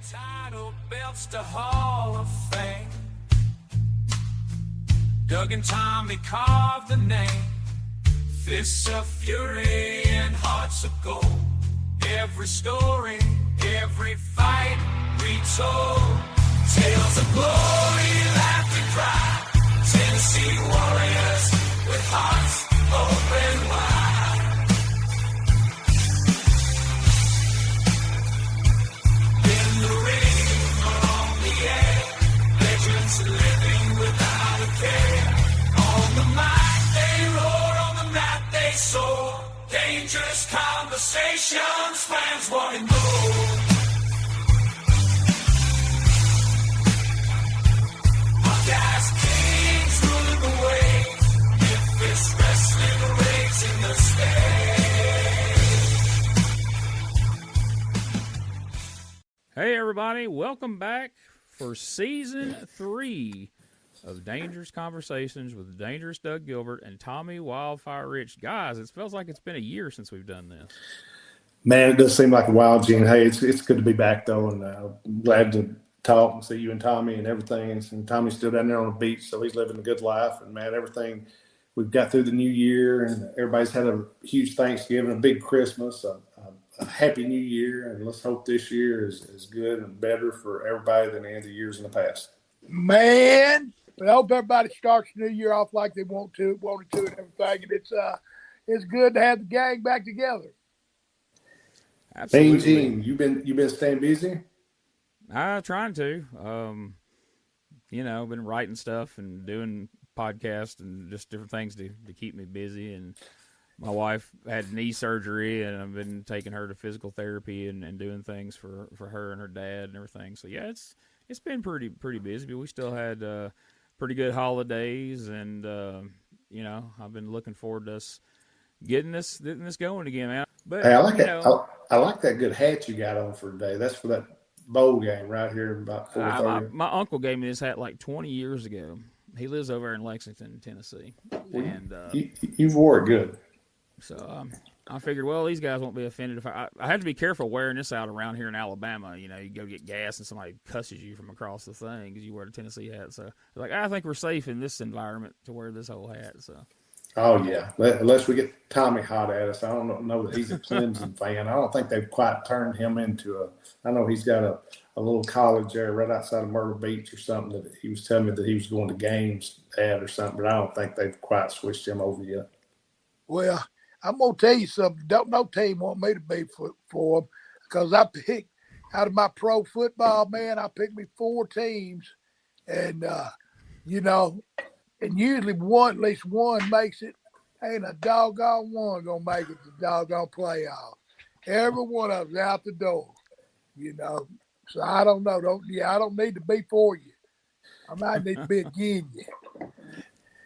Title belts to Hall of Fame. Doug and Tommy carved the name. Fists of fury and hearts of gold. Every story, every fight retold. Tales of glory, laughter, cry. Tennessee warriors with hearts open wide. In the ring or on the air, legends living without a care. On the mic they roar, on the mat they soar. Dangerous conversations, fans wanting more. Gas kings ruling the waves. Memphis wrestling raising the stage. Hey everybody, welcome back for season 3 of Dangerous Conversations with Dangerous Doug Gilbert and Tommy Wildfire Rich. Guys, it feels like it's been a year since we've done this. Man, it does seem like a while, Gene. Hey, it's good to be back though, and glad to talk and see you and Tommy and everything. And Tommy's still down there on the beach, so he's living a good life. And man, everything we've got through the new year, and everybody's had a huge Thanksgiving, a big Christmas, a happy new year. And let's hope this year is good and better for everybody than any of the years in the past. Man, I hope everybody starts the new year off like they wanted to and everything. And it's good to have the gang back together. Absolutely. Hey, Gene, you been staying busy? Trying to. Been writing stuff and doing podcasts and just different things to keep me busy. And my wife had knee surgery, and I've been taking her to physical therapy and doing things for her and her dad and everything. So yeah, it's been pretty busy, but we still had pretty good holidays, and I've been looking forward to us getting this going again, man. But hey, I like that. I like that good hat you got on for today. That's for that bowl game right here about 4:30. My uncle gave me this hat like 20 years ago. He lives over in Lexington, Tennessee, and you've wore it good. So I figured, well, these guys won't be offended if I have to be careful wearing this out around here in Alabama. You go get gas and somebody cusses you from across the thing because you wear a Tennessee hat. So I think we're safe in this environment to wear this whole hat. So. Oh, yeah, unless we get Tommy hot at us. I don't know that he's a Clemson fan. I don't think they've quite turned him into I know he's got a little college there right outside of Myrtle Beach or something that he was telling me that he was going to games at or something, but I don't think they've quite switched him over yet. Well, I'm going to tell you something. No team want me to be for them because I picked out of my pro football, man, I picked me 4 teams and, and usually at least one makes it. Ain't a doggone one gonna make it to the doggone playoff. Every one of them's out the door, So I don't know. I don't need to be for you. I might need to be against you.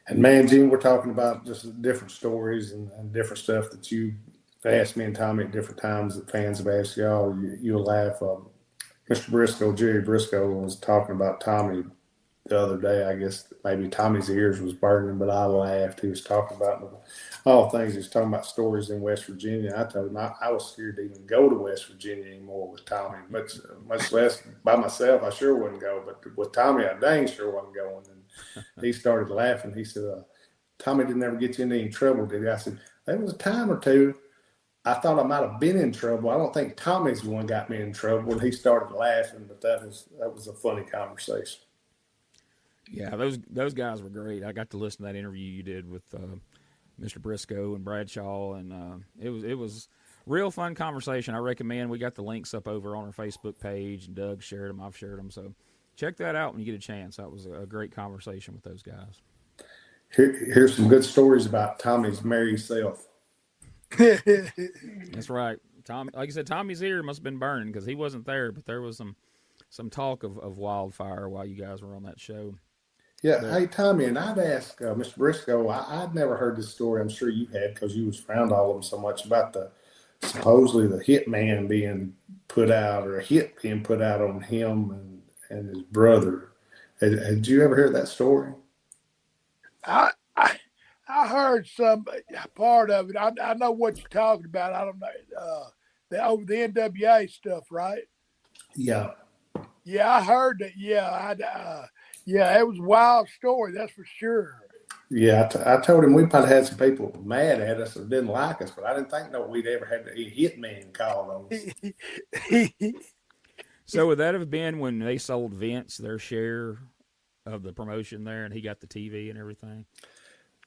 And man, Gene, we're talking about just different stories and different stuff that you asked me and Tommy at different times that fans have asked y'all. You'll laugh. Mr. Brisco, Jerry Brisco, was talking about Tommy the other day. I guess maybe Tommy's ears was burning, but I laughed. He was talking about all things. He was talking about stories in West Virginia. I told him I was scared to even go to West Virginia anymore with Tommy, much less by myself. I sure wouldn't go, but with Tommy, I dang sure wasn't going. And he started laughing. He said, Tommy didn't ever get you into any trouble, did he? I said, there was a time or two I thought I might have been in trouble. I don't think Tommy's the one got me in trouble. And he started laughing, but that was a funny conversation. Yeah, those guys were great. I got to listen to that interview you did with Mr. Brisco and Bradshaw, and it was real fun conversation. I recommend. We got the links up over on our Facebook page, and Doug shared them. I've shared them. So check that out when you get a chance. That was a great conversation with those guys. Here's some good stories about Tommy's merry self. That's right. Tommy, like I said, Tommy's ear must have been burning because he wasn't there, but there was some talk of Wildfire while you guys were on that show. Yeah. Hey, Tommy, and I'd ask Mr. Brisco, I'd never heard this story. I'm sure you had because you was around all of them so much about supposedly the hitman being put out or a hit being put out on him and his brother. Had you ever heard that story? I heard some part of it. I know what you're talking about. I don't know the NWA stuff, right? Yeah. Yeah, I heard that. Yeah, yeah, it was a wild story. That's for sure. Yeah, I told him we probably had some people mad at us or didn't like us, but I didn't think we'd ever had a hitman call on us. So would that have been when they sold Vince their share of the promotion there, and he got the TV and everything?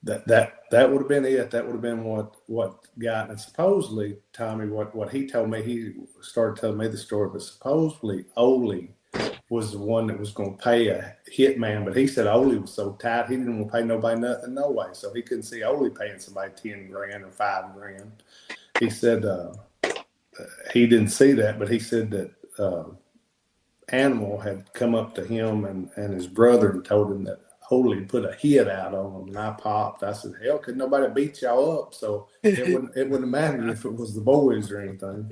That would have been it. That would have been what got. And supposedly, Tommy, what he told me, he started telling me the story, but supposedly Ole was the one that was going to pay a hitman, but he said Ole was so tight he didn't want to pay nobody nothing, no way. So he couldn't see Ole paying somebody $10,000 or $5,000. He said he didn't see that, but he said that Animal had come up to him and his brother and told him that Ole put a hit out on him, and I popped. I said, "Hell, could nobody beat y'all up?" So it wouldn't have mattered if it was the boys or anything.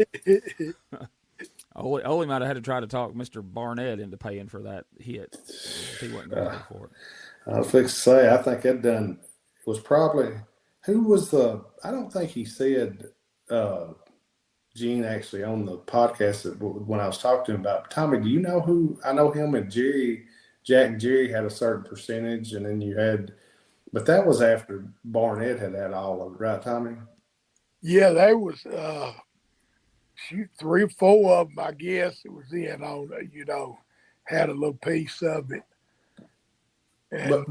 Ole might have had to try to talk Mr. Barnett into paying for that hit. He wasn't going to pay for it. I was fixing to say, I think it was probably, who was I don't think he said Gene actually on the podcast when I was talking to him about, Tommy, do you know who? I know him and Jack and Jerry had a certain percentage, and then but that was after Barnett had all of it, right, Tommy? Yeah, they was 3 or 4 of them, I guess. It was in on, had a little piece of it. And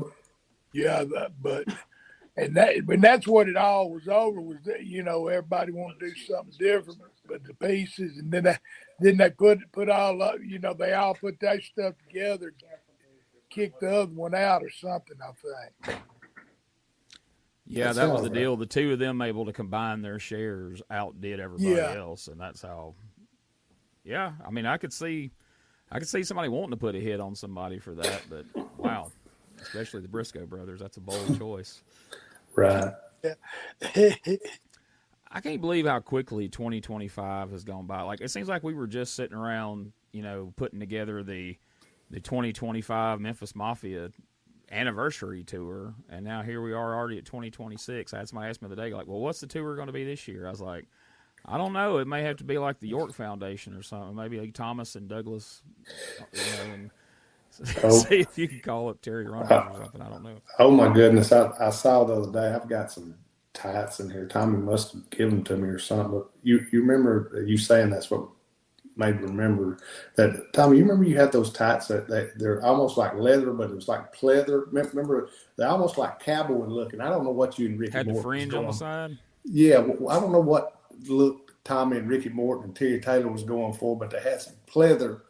when that's what it all was over, was that, everybody wanted to do something different, but the pieces, and then they put all up, they all put that stuff together, kicked the other one out or something, I think. Yeah, that was the deal. The two of them able to combine their shares outdid everybody else, and that's how. Yeah, I mean, I could see somebody wanting to put a hit on somebody for that, but wow, especially the Brisco brothers, that's a bold choice. Right. I can't believe how quickly 2025 has gone by. Like, it seems like we were just sitting around, putting together the 2025 Memphis Mafia anniversary tour, and now here we are already at 2026. I had somebody ask me the other day, like, well, what's the tour going to be this year? I was like, I don't know. It may have to be like the York Foundation or something. Maybe like Thomas and Douglas, and see if you can call up Terry Runners or something. I don't know. Oh my goodness. I saw the other day, I've got some tights in here. Tommy must have given them to me or something. But you remember you saying that's what made me remember that. Tommy, you remember you had those tights that they're almost like leather, but it was like pleather. Remember, they're almost like cowboy looking. I don't know what you and Ricky had Morton the fringe on the side. Yeah, I don't know what look Tommy and Ricky Morton and Terry Taylor was going for, but they had some pleather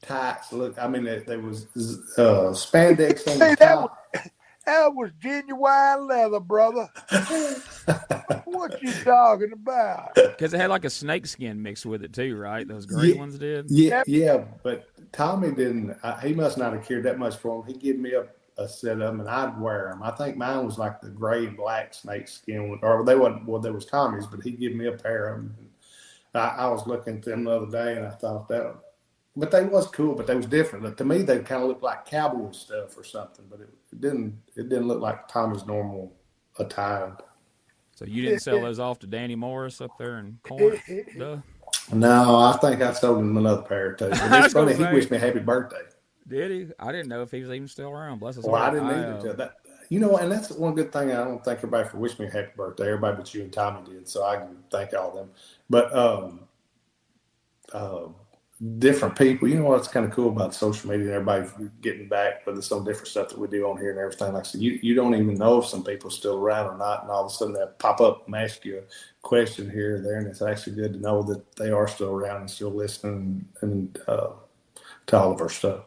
tights. Look, I mean, they was spandex on the top. That was genuine leather, brother. What you talking about? Because it had like a snakeskin mixed with it too, right? Those gray ones did. Yeah, but Tommy didn't. He must not have cared that much for them. He gave me a set of them, and I'd wear them. I think mine was like the gray and black snakeskin, or they wasn't. Well, they was Tommy's, but he gave me a pair of them. I was looking at them the other day, and I thought that. But they was cool, but they was different. But to me, they kind of looked like cowboy stuff or something. But it didn't look like Tommy's normal attire. So you didn't sell those off to Danny Morris up there in Corinth? No, I think I sold him another pair too. But it's funny. He wished me happy birthday. Did he? I didn't know if he was even still around. Bless his heart. Well, I didn't either. That, and that's one good thing. I don't thank everybody for wishing me a happy birthday. Everybody but you and Tommy did, so I can thank all of them. But different people. What's kind of cool about social media and everybody getting back with us on different stuff that we do on here and everything. Like I said, you don't even know if some people are still around or not, and all of a sudden they pop up and ask you a question here or there, and it's actually good to know that they are still around and still listening and to all of our stuff.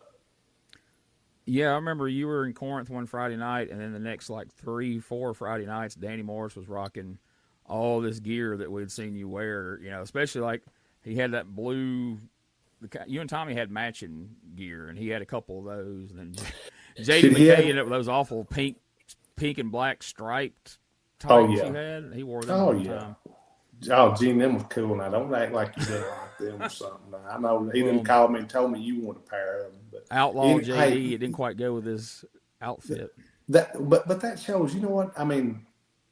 Yeah, I remember you were in Corinth one Friday night, and then the next 3-4 Friday nights, Danny Morris was rocking all this gear that we'd seen you wear. Especially he had that blue. You and Tommy had matching gear, and he had a couple of those. And then J.D. McKay ended up with those awful pink and black striped tights you had. He wore them all the time. Oh, Gene, them was cool. Now, don't act like you didn't like them or something. Now, I know he didn't call me and told me you want a pair of them. But Outlaw J.D., it didn't quite go with his outfit. But that shows, you know what? I mean,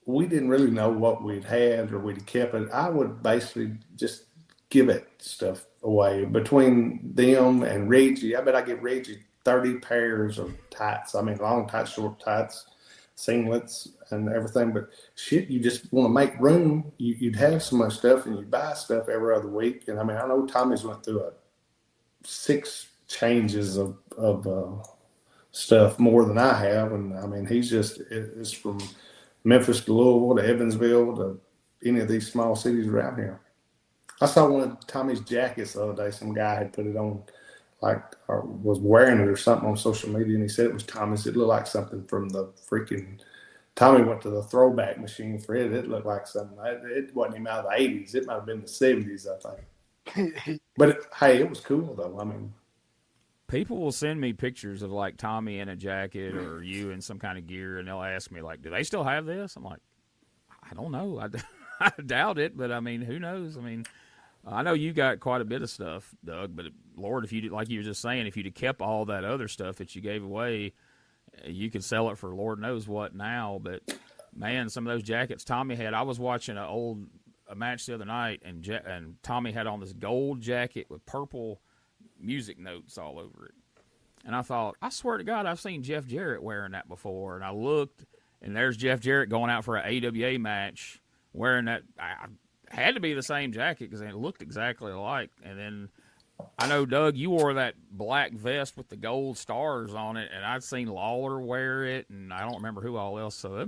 we didn't really know what we'd had or we'd kept it. I would basically just give that stuff away. Between them and Reggie, I bet I give Reggie 30 pairs of tights. I mean, long tights, short tights, singlets, and everything. But shit, you just want to make room. You'd have so much stuff, and you'd buy stuff every other week. And I mean, I know Tommy's went through 6 changes of stuff more than I have. And I mean, it's from Memphis to Louisville to Evansville to any of these small cities around here. I saw one of Tommy's jackets the other day. Some guy had put it on, or was wearing it or something on social media, and he said it was Tommy's. It looked like something from the freaking. Tommy went to the throwback machine for it. It looked like something. It wasn't even out of the 80s. It might have been the 70s, I think. But hey, it was cool though. I mean, people will send me pictures of like Tommy in a jacket or you in some kind of gear, and they'll ask me like, "Do they still have this?" I'm like, "I don't know. I doubt it, but I mean, who knows? I mean, I know you got quite a bit of stuff, Doug. But Lord, if you like you were just saying, if you'd have kept all that other stuff that you gave away, you could sell it for Lord knows what now. But man, some of those jackets Tommy had. I was watching a match the other night, and Tommy had on this gold jacket with purple music notes all over it. And I thought, I swear to God, I've seen Jeff Jarrett wearing that before. And I looked, and there's Jeff Jarrett going out for an AWA match wearing that. I had to be the same jacket because it looked exactly alike. And then I know, Doug, you wore that black vest with the gold stars on it, and I'd seen Lawler wear it, and I don't remember who all else. So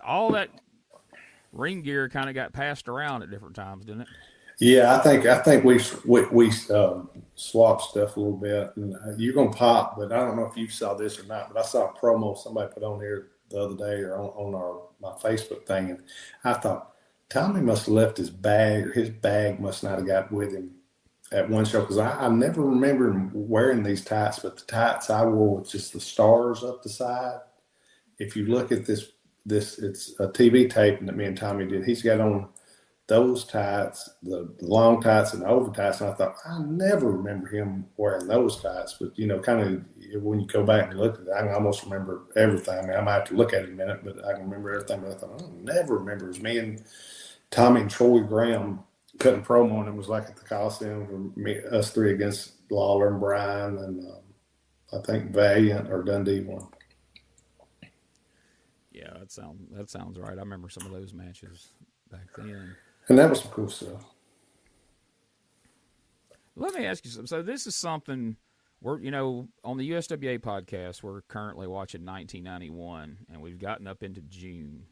all that ring gear kind of got passed around at different times, didn't it? Yeah, I think we swapped stuff a little bit, and you're gonna pop, but I don't know if you saw this or not. But I saw a promo somebody put on here the other day or on my Facebook thing, and I thought Tommy must have left his bag, or his bag must not have got with him at one show, because I never remember him wearing these tights, but the tights I wore with just the stars up the side. If you look at this it's a TV taping that me and Tommy did. He's got on those tights, the long tights and the over tights, and I thought, I never remember him wearing those tights. But, kind of when you go back and look at it, I can almost remember everything. I mean, I might have to look at it in a minute, but I can remember everything. But I thought, I never remember. It was me and Tommy and Troy Graham cutting promo, and it was like at the Coliseum for us 3 against Lawler and Brian, and I think Valiant or Dundee won. Yeah, that sounds right. I remember some of those matches back then. And that was some cool stuff. Let me ask you something. So this is something we're, on the USWA podcast, we're currently watching 1991, and we've gotten up into June.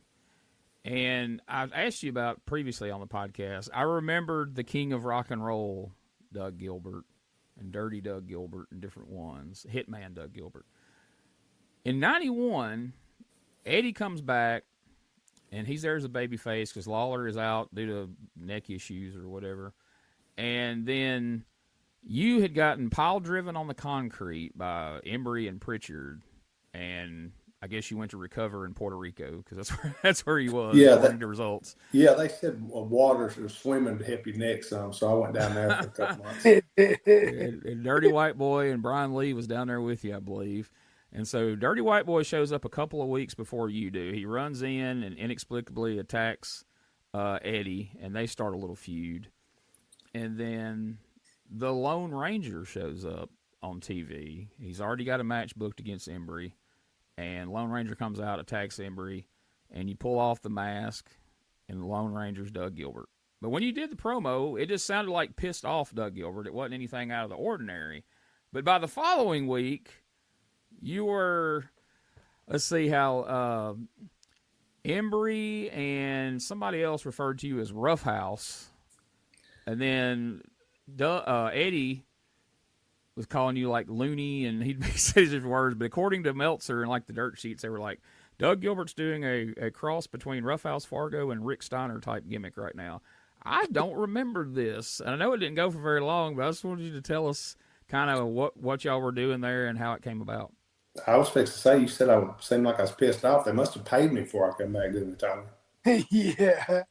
And I've asked you about previously on the podcast, I remembered the King of Rock and Roll, Doug Gilbert, and Dirty Doug Gilbert, and different ones, Hitman Doug Gilbert. In 91, Eddie comes back, and he's there as a babyface because Lawler is out due to neck issues or whatever. And then you had gotten pile-driven on the concrete by Embry and Pritchard, and I guess you went to recover in Puerto Rico because that's where he was. Yeah, according to results. Yeah, they said water was swimming to help your neck some, so I went down there for a couple months. and Dirty White Boy and Brian Lee was down there with you, I believe. And so Dirty White Boy shows up a couple of weeks before you do. He runs in and inexplicably attacks Eddie, and they start a little feud. And then the Lone Ranger shows up on TV. He's already got a match booked against Embry. And Lone Ranger comes out, attacks Embry, and you pull off the mask, and the Lone Ranger's Doug Gilbert. But when you did the promo, it just sounded like pissed off Doug Gilbert. It wasn't anything out of the ordinary. But by the following week, you were, let's see how Embry and somebody else referred to you as Roughhouse. And then Eddie was calling you like loony, and he'd say his words. But according to Meltzer and like the dirt sheets, they were like, Doug Gilbert's doing a cross between Roughhouse Fargo and Rick Steiner type gimmick right now. I don't remember this. And I know it didn't go for very long, but I just wanted you to tell us kind of what y'all were doing there and how it came about. I was fixing to say, you said I seemed like I was pissed off. They must have paid me before I come back, didn't they, Tommy? Yeah.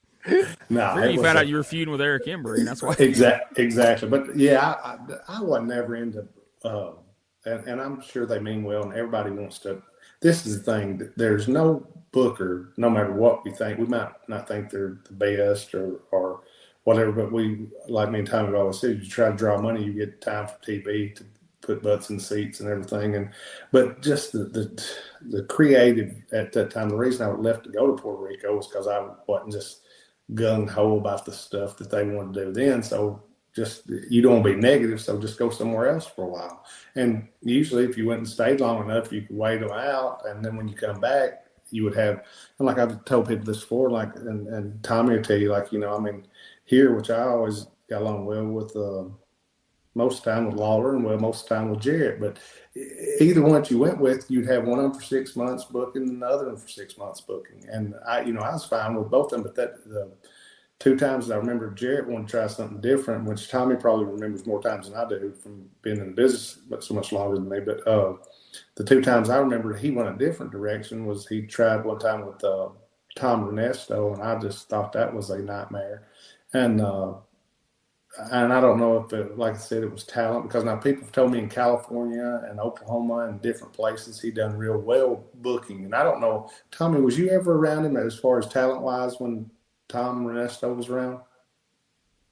No, you found out you were feuding with Eric Embry, and that's why. Exactly. But yeah, I wasn't never into, and I'm sure they mean well, and everybody wants to. This is the thing. There's no booker, no matter what we think. We might not think they're the best or whatever. But like me and Tommy always said, you try to draw money, you get time for TV to put butts in seats and everything. But just the creative at that time, the reason I left to go to Puerto Rico was because I wasn't just gung ho about the stuff that they wanted to do then. So just, you don't want to be negative, so just go somewhere else for a while. And usually if you went and stayed long enough, you could wait them out, and then when you come back, you would have, and like I've told people this before, like, and Tommy will tell you, like, here, which I always got along well with, most of the time with Lawler, and most of the time with Jarrett, but either one that you went with, you'd have one of them for 6 months booking and the other one for 6 months booking. And I was fine with both of them, but the 2 times I remember Jarrett wanted to try something different, which Tommy probably remembers more times than I do from being in the business, but so much longer than me. But the 2 times I remember he went a different direction was he tried one time with Tom Ernesto, and I just thought that was a nightmare. And I don't know if, like I said, it was talent, because now people have told me in California and Oklahoma and different places he done real well booking. And I don't know, Tommy, was you ever around him as far as talent-wise when Tom Ernesto was around?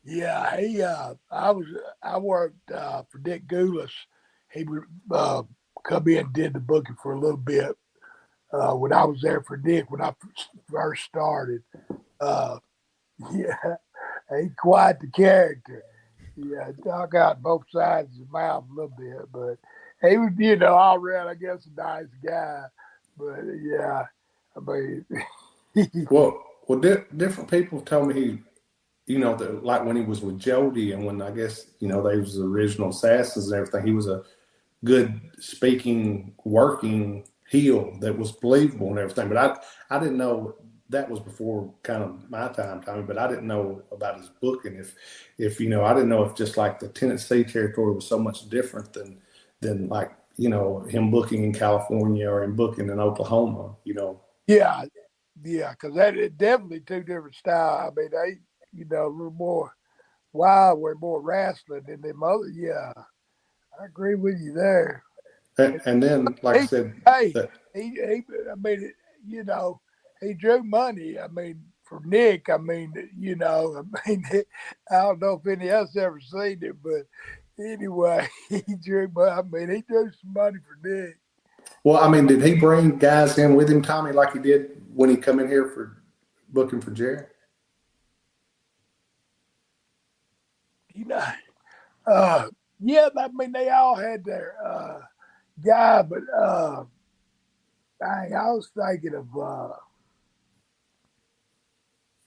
Yeah, I worked for Dick Goulas. He would come in and did the booking for a little bit when I was there for Dick when I first started. Yeah, he quite the character. Yeah, talk out both sides of his mouth a little bit, but he was, all around, I guess, a nice guy. But yeah, I mean, well, different people tell me that, like when he was with Jody, and when I guess they was the original Assassins and everything, he was a good speaking, working heel that was believable and everything. But I didn't know. That was before kind of my time, Tommy, but I didn't know about his booking. If I didn't know if just like the Tennessee territory was so much different than like, him booking in California or him booking in Oklahoma, Yeah, because that is definitely 2 different styles. I mean, they, a little more wild, way more wrestling than them other. Yeah, I agree with you there. And then, like I said, he drew money. I mean, from Nick. I mean, I don't know if any else ever seen it, but anyway, he drew money. I mean, he drew some money for Nick. Well, I mean, did he bring guys in with him, Tommy, like he did when he come in here for booking for Jerry? Yeah, I mean, they all had their guy, but I was thinking of.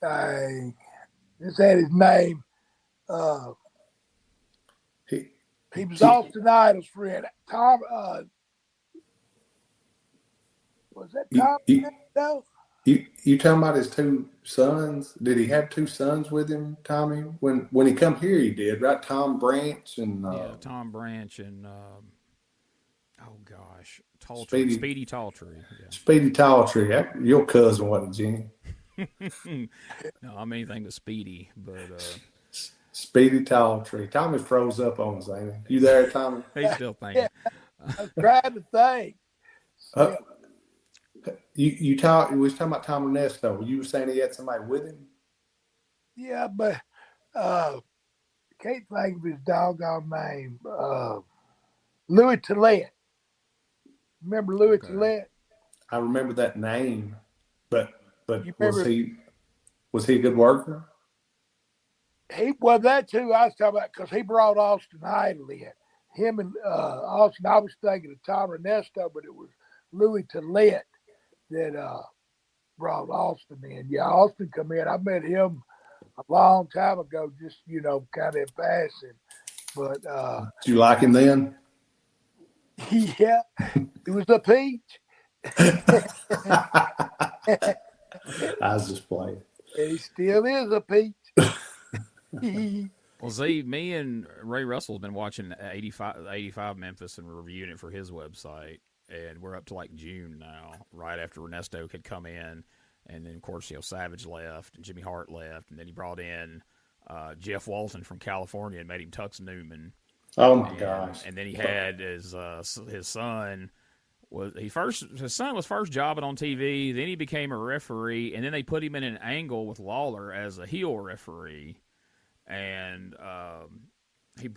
I just had his name. He was Austin Idol's friend. Tom. Was that Tom? You talking about his 2 sons? Did he have 2 sons with him, Tommy? When he come here, he did, right? Tom Branch and Tom Branch and oh gosh, Speedy Talltree. Yeah. Speedy Talltree. Your cousin, wasn't it, Jenny? No, I'm anything but Speedy, but Speedy Talltree. Tommy froze up on us, ain't he? You there, Tommy? he's still thinking. I was trying to think. We was talking about Tom Ernesto. You were saying he had somebody with him? Yeah, but can't think of his doggone name. Louis Tillett. Remember Louis Tillett? I remember that name, but was he a good worker? That too. I was talking about because he brought Austin Idol in. Him and Austin. I was thinking of Tom Ernesto, but it was Louis Tillett that brought Austin in. Yeah, Austin come in. I met him a long time ago, just kind of in passing. But did you like him then? Yeah, he was a peach. I was just playing. And he still is a peach. Well, see, me and Ray Russell have been watching 85 Memphis and reviewing it for his website, and we're up to like June now, right after Ernesto had come in, and then of course Savage left, and Jimmy Hart left, and then he brought in Jeff Walton from California and made him Tux Newman. Oh my gosh! And then he had his son. His son was first jobbing on TV, then he became a referee, and then they put him in an angle with Lawler as a heel referee. and he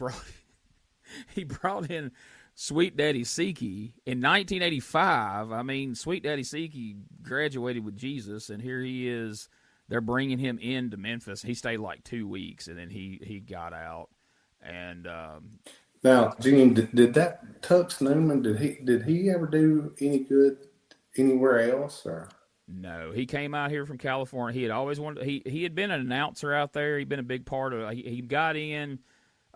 brought in Sweet Daddy Siki in 1985. I mean, Sweet Daddy Siki graduated with Jesus, and here he is. They're bringing him into Memphis. He stayed like 2 weeks, and then he got out. And now, Gene, did that Tux Newman? Did he ever do any good anywhere else? Or no, he came out here from California. He had always wanted. He had been an announcer out there. He'd been a big part of. He got in.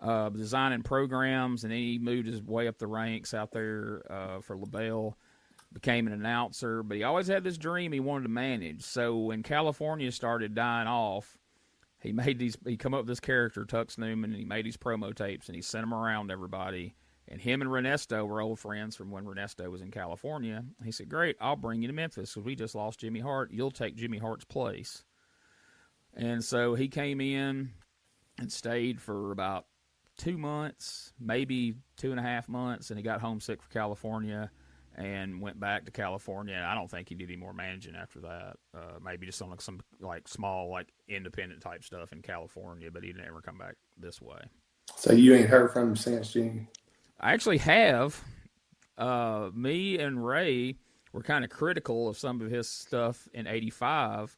Designing programs, and then he moved his way up the ranks out there for LaBelle, became an announcer, but he always had this dream he wanted to manage. So when California started dying off, he come up with this character, Tux Newman, and he made these promo tapes, and he sent them around to everybody, and him and Ernesto were old friends from when Ernesto was in California. He said, great, I'll bring you to Memphis, because we just lost Jimmy Hart. You'll take Jimmy Hart's place. And so he came in and stayed for about 2 months, maybe 2.5 months, and he got homesick for California and went back to California. And I don't think he did any more managing after that. Maybe just on some small independent type stuff in California, but he didn't ever come back this way. So you ain't heard from him since, Gene? I actually have. Me and Ray were kind of critical of some of his stuff in '85,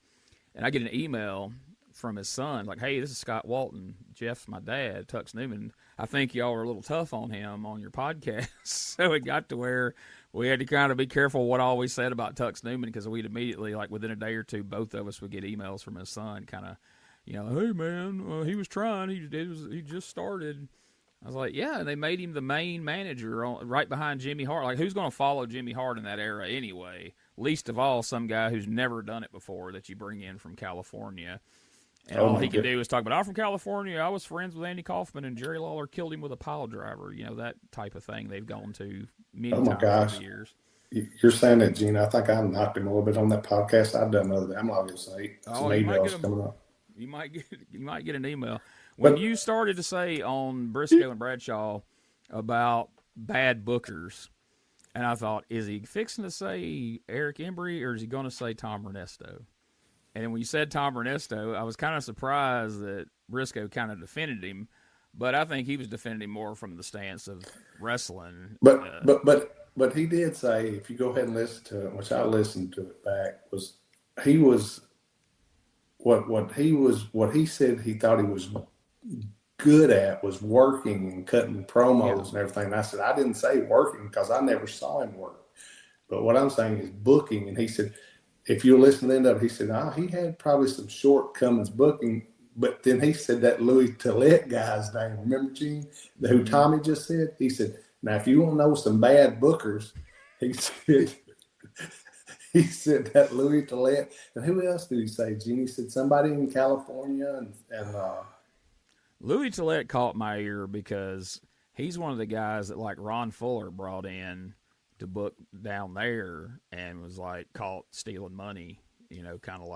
and I get an email from his son, like, hey, this is Scott Walton. Jeff's my dad, Tux Newman. I think y'all were a little tough on him on your podcast. So it got to where we had to kind of be careful what all we said about Tux Newman, because we'd immediately, within a day or two, both of us would get emails from his son kind of, hey, man, he was trying. He just started. I was like, yeah, and they made him the main manager right behind Jimmy Hart. Like, who's going to follow Jimmy Hart in that era anyway? Least of all, some guy who's never done it before that you bring in from California. And all he can do is talk about, I'm from California. I was friends with Andy Kaufman, and Jerry Lawler killed him with a pile driver. That type of thing they've gone to many times over the years. You're saying that, Gene. I think I knocked him a little bit on that podcast I've done the other day. I'm not going to say some emails coming up. You might get an email. When you started to say on Brisco and Bradshaw about bad bookers, and I thought, is he fixing to say Eric Embry, or is he going to say Tom Ernesto? And then when you said Tom Ernesto, I was kind of surprised that Brisco kind of defended him, but I think he was defending him more from the stance of wrestling. But he did say, if you go ahead and listen to it, which I listened to it back, what he said he thought he was good at was working and cutting promos and everything. And I said, I didn't say working because I never saw him work. But what I'm saying is booking. And he said, if you listen to the end of it, he said, he had probably some shortcomings booking. But then he said that Louis Tillett guy's name. Remember, Gene, who Tommy just said? He said, now, if you want to know some bad bookers, he said that Louis Tillett. And who else did he say, Gene? He said somebody in California. And Louis Tillett caught my ear because he's one of the guys that, Ron Fuller brought in to book down there and was caught stealing money, kind of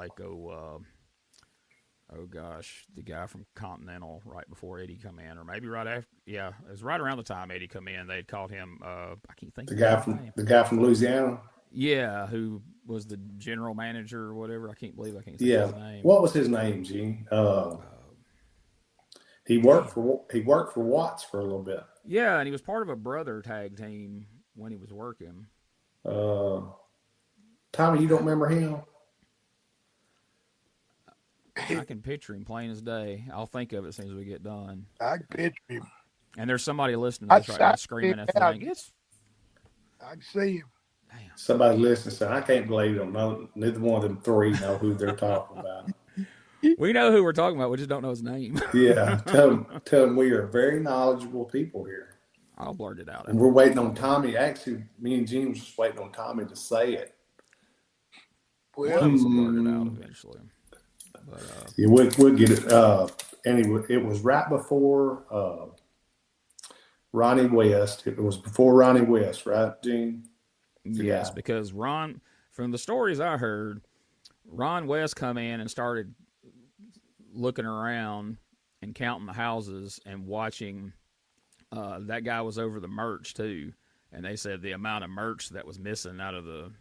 the guy from Continental right before Eddie come in, or maybe right after. Yeah, it was right around the time Eddie come in. They'd caught him. I can't think the guy from Louisiana. Yeah, who was the general manager or whatever. I can't believe I can't think of his name. What was his name, Gene? He worked for Watts for a little bit. Yeah, and he was part of a brother tag team when he was working. Tommy, you don't remember him? I can picture him plain as day. I'll think of it as soon as we get done. I can picture him. And there's somebody listening to this right now screaming at the thing. I can see him. Damn. Somebody listening saying, I can't believe them. No, neither one of them three know who they're talking about. We know who we're talking about. We just don't know his name. Yeah. Tell them we are very knowledgeable people here. I'll blurt it out. And we're waiting on Tommy. Actually, me and Gene was just waiting on Tommy to say it. Well, we'll blurt it out eventually. But, yeah, we'll get it. Anyway, it was right before Ronnie West. It was before Ronnie West, right, Gene? Yes, because Ron, from the stories I heard, Ron West come in and started looking around and counting the houses and watching. That guy was over the merch too, and they said the amount of merch that was missing out of the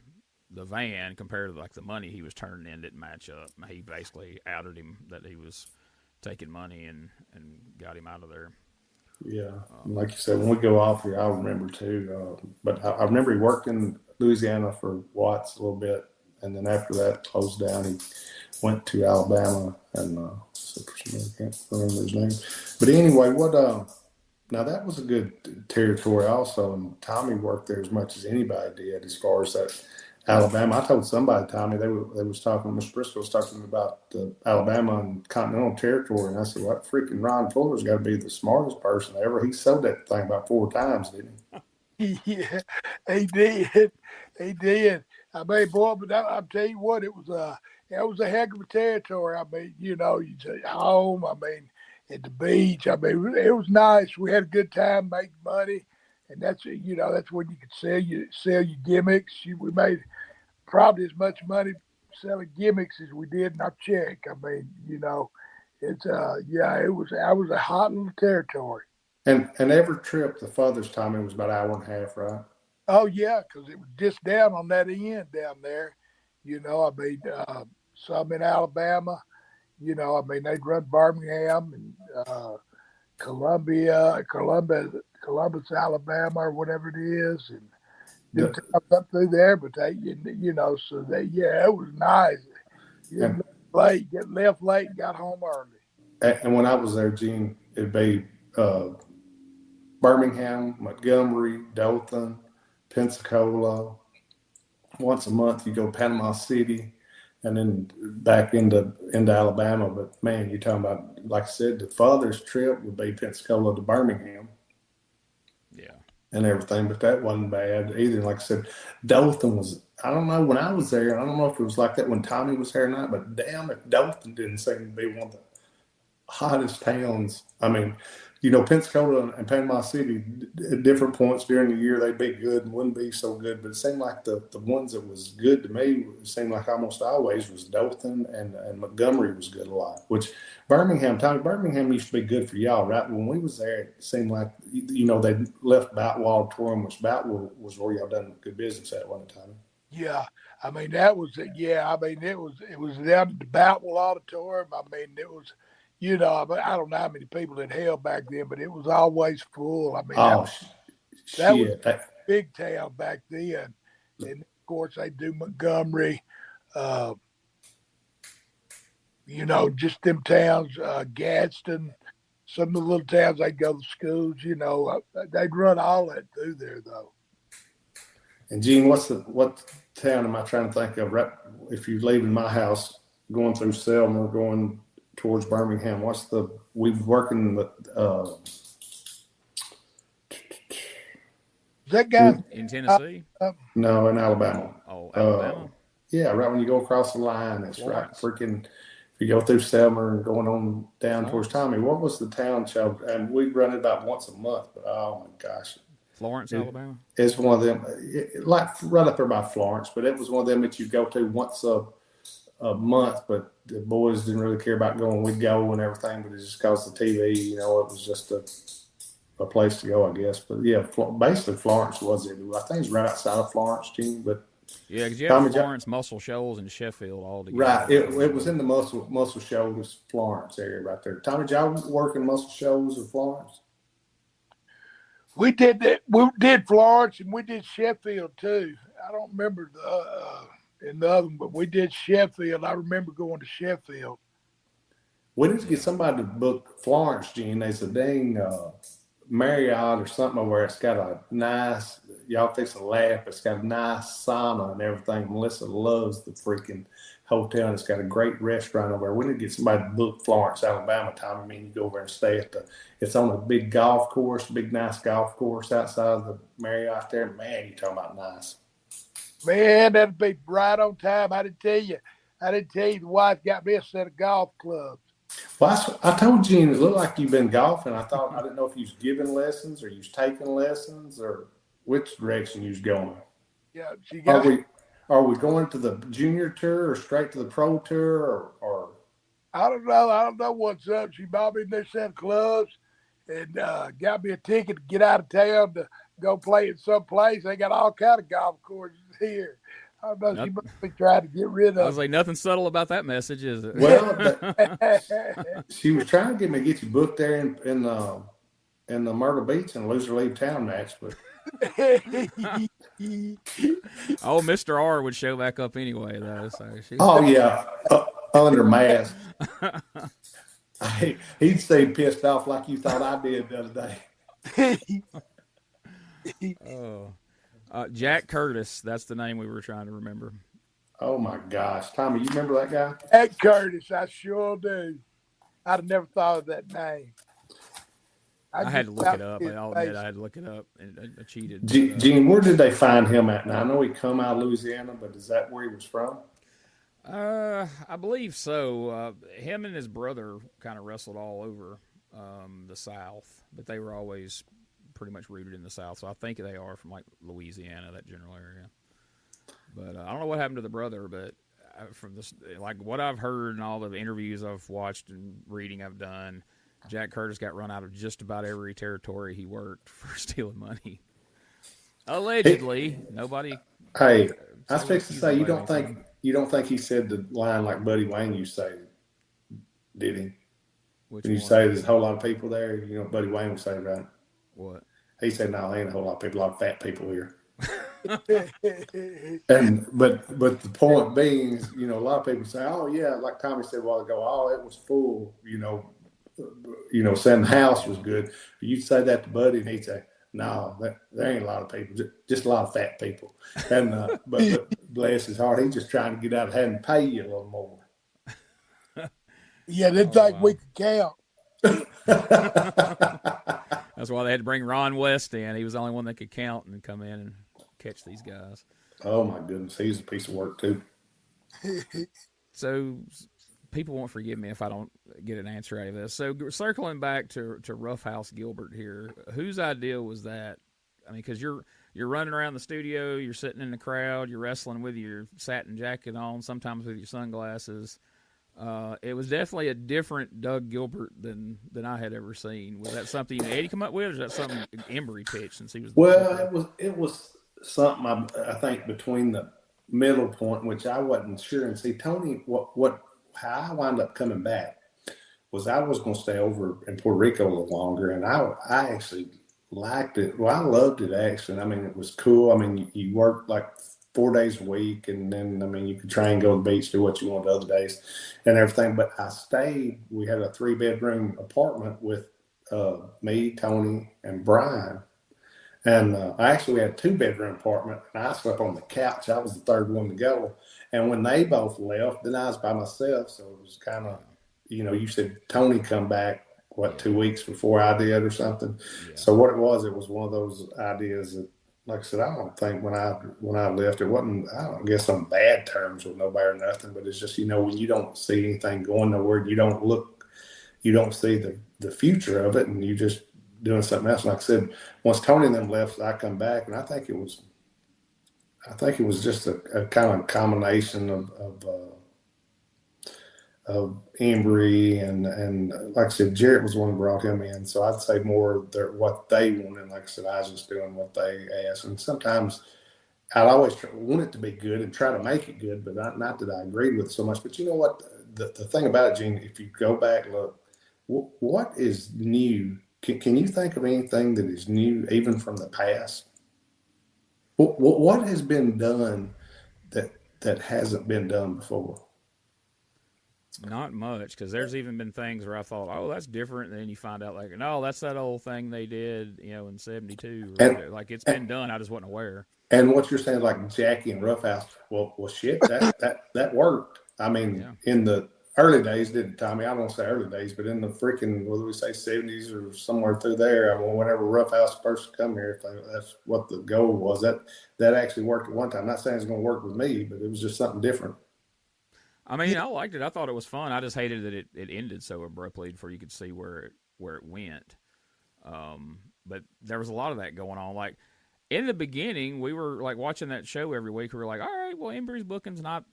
van compared to the money he was turning in didn't match up. He basically outed him that he was taking money and got him out of there. Yeah, like you said, when we go off here, I remember too. But I remember he worked in Louisiana for Watts a little bit, and then after that closed down, he went to Alabama, and so for some reason I can't remember his name. But anyway, what? Now that was a good territory also, and Tommy worked there as much as anybody did as far as that Alabama. I told somebody, Tommy, they was talking. Mr. Brisco was talking about the Alabama and Continental Territory, and I said, "What freaking Ron Fuller's got to be the smartest person ever. He sold that thing about 4 times, didn't Yeah, he did. He did. I mean, boy, but I'll tell you what, it was a heck of a territory. I mean, you know, you say home. I mean, at the beach. I mean, it was nice. We had a good time making money, and that's when you could sell your gimmicks. We made probably as much money selling gimmicks as we did in our check. I mean, you know, it's it was a hot little territory. And every trip, the furthest Tommy was about an hour and a half, right? Oh yeah, because it was just down on that end down there. You know, I mean, some in Alabama. You know, I mean, they'd run Birmingham and Columbus, Alabama, or whatever it is, and do times up through there. But they, you know, so it was nice. Get left late, got home early. And when I was there, Gene, it'd be Birmingham, Montgomery, Dothan, Pensacola. Once a month, you go to Panama City, and then back into Alabama. But man, you're talking about, like I said, the farthest trip would be Pensacola to Birmingham. Yeah. And everything, but that wasn't bad either. Like I said, Dothan was, I don't know, when I was there, I don't know if it was like that when Tommy was there or not, but damn it, Dothan didn't seem to be one of the hottest towns. I mean, you know, Pensacola and Panama City, at different points during the year, they'd be good and wouldn't be so good. But it seemed like the ones that was good to me, it seemed like almost always was Dothan and Montgomery was good a lot. Which Birmingham used to be good for y'all, right? When we was there, it seemed like, you know, they left Boutwell Auditorium, which Boutwell was where y'all done good business at one time. Yeah, I mean that was it. Yeah, I mean it was down at the Boutwell Auditorium. I mean it was. You know, I don't know how many people it held back then, but it was always full. I mean, that was a big town back then. And, of course, they do Montgomery, you know, just them towns, Gadsden, some of the little towns they'd go to schools, you know. They'd run all that through there, though. And, Gene, what town am I trying to think of? Right, if you're leaving my house, going through Selma, going towards Birmingham, we've working with that guy in Tennessee? No, in Alabama. Oh, Alabama. Yeah, right when you go across the line, it's Florence. Right freaking. If you go through Selma and going on down towards Tommy, what was the town show? And we run it about once a month. But oh my gosh, Florence, Alabama. It's one of them, like right up there by Florence. But it was one of them that you go to once a month, but the boys didn't really care about going. We'd go and everything, but it's just because of the TV, you know, it was just a place to go, I guess. But yeah, basically Florence was it. I think it's right outside of Florence, Gene. But yeah, because you have Florence, Muscle Shoals, and Sheffield all together. Right, it was in the Muscle Shoals, Florence area right there. Tommy, did y'all work in Muscle Shoals or Florence? We did that. We did Florence and we did Sheffield too. I don't remember in the other one, but we did Sheffield. I remember going to Sheffield. We need to get somebody to book Florence, Gene. They said, dang, Marriott or something over there. It's got a nice, y'all fix a laugh, it's got a nice sauna and everything. Melissa loves the freaking hotel. It's got a great restaurant over there. We need to get somebody to book Florence, Alabama, Tommy. I mean, you go over and stay it's on a big golf course, big nice golf course outside of the Marriott there. Man, you're talking about nice. Man, that'd be right on time. I didn't tell you the wife got me a set of golf clubs. Well, I told Gene it looked like you've been golfing. I didn't know if you was giving lessons or you was taking lessons or which direction you was going. Yeah, Are we going to the junior tour or straight to the pro tour or? I don't know. I don't know what's up. She bought me this set of clubs and got me a ticket to get out of town to go play at some place. They got all kind of golf courses here. I don't know. She must be trying to get rid I of was like, nothing subtle about that message, is it? Well, it. she was trying to get me to get you booked there in the Myrtle Beach in a loser leave town match, but Oh, Mr. R would show back up anyway, though. So oh yeah, under mask. He'd stay pissed off like you thought I did the other day. Jack Curtis, that's the name we were trying to remember. Oh my gosh, Tommy, you remember that guy? Jack Curtis, I sure do. I'd have never thought of that name. I had to look it up. I'll admit face. I had to look it up, and I cheated. Gene, where did they find him at? Now I know he come out of Louisiana, but is that where he was from? I believe so. Him and his brother kind of wrestled all over the South, but they were always pretty much rooted in the South. So I think they are from like Louisiana, that general area. But I don't know what happened to the brother, but from this, like what I've heard and all the interviews I've watched and reading I've done, Jack Curtis got run out of just about every territory he worked for stealing money. Allegedly, nobody. Hey, I was fixing to say you don't think he said the line like Buddy Wayne used to say, did he? Which When you one? say there's a whole lot of people there, you know Buddy Wayne would say, right? What? He said, "No, there ain't a whole lot of people, a lot of fat people here." And but the point being, is, you know, a lot of people say, "Oh yeah," like Tommy said a while ago, "Oh, it was full," you know, saying the house was good. You'd say that to Buddy, and he'd say, "No, there ain't a lot of people, just a lot of fat people." And but bless his heart, he's just trying to get out of having to pay you a little more. Yeah, they think we could count. That's why they had to bring Ron West in. He was the only one that could count and come in and catch these guys. Oh my goodness, he's a piece of work too. So people won't forgive me if I don't get an answer out of this. So circling back to Roughhouse Gilbert here, whose idea was that? I mean, because you're running around the studio, you're sitting in the crowd, you're wrestling with your satin jacket on, sometimes with your sunglasses. It was definitely a different Doug Gilbert than I had ever seen. Was that something Eddie come up with, or is that something Embry pitched since he was? It was something I think between the middle point, which I wasn't sure. And see, Tony, how I wound up coming back was I was going to stay over in Puerto Rico a little longer, and I actually liked it. Well, I loved it actually. I mean, it was cool. I mean, you worked like 4 days a week, and then I mean, you could try and go to the beach, do what you wanted other days, and everything. But I stayed. We had a 3-bedroom apartment with me, Tony, and Brian. And we had a 2-bedroom apartment, and I slept on the couch. I was the third one to go. And when they both left, then I was by myself. So it was kind of, you know, you said Tony come back, 2 weeks before I did or something. Yeah. So what it was one of those ideas that, like I said, I don't think when I left, it wasn't, I don't guess on bad terms with nobody or nothing, but it's just, you know, when you don't see anything going nowhere, you don't see the future of it, and you just doing something else. Like I said, once Tony and them left, I come back, and I think it was just a kind of combination of Embry and like I said, Jarrett was the one who brought him in. So I'd say more what they wanted. Like I said, I was just doing what they asked. And sometimes I'd always want it to be good and try to make it good, but not that I agreed with it so much. But you know what? The thing about it, Gene, if you go back, look, what is new? Can you think of anything that is new, even from the past? What has been done that hasn't been done before? Not much, because there's even been things where I thought, oh, that's different, and then you find out, like, no, that's that old thing they did, you know, in '72. Like, it's been done, I just wasn't aware. And what you're saying, like Jackie and Roughhouse, well, shit, that worked. I mean, in the early days, didn't Tommy? I don't say early days, but in the freaking, what do we say, 70s or somewhere through there. I mean, whenever Roughhouse first come here, that's what the goal was. That actually worked at one time. I'm not saying it's going to work with me, but it was just something different. I mean, I liked it. I thought it was fun. I just hated that it ended so abruptly before you could see where it went. But there was a lot of that going on. Like, in the beginning, we were like watching that show every week. We were like, all right, well, Embry's booking's not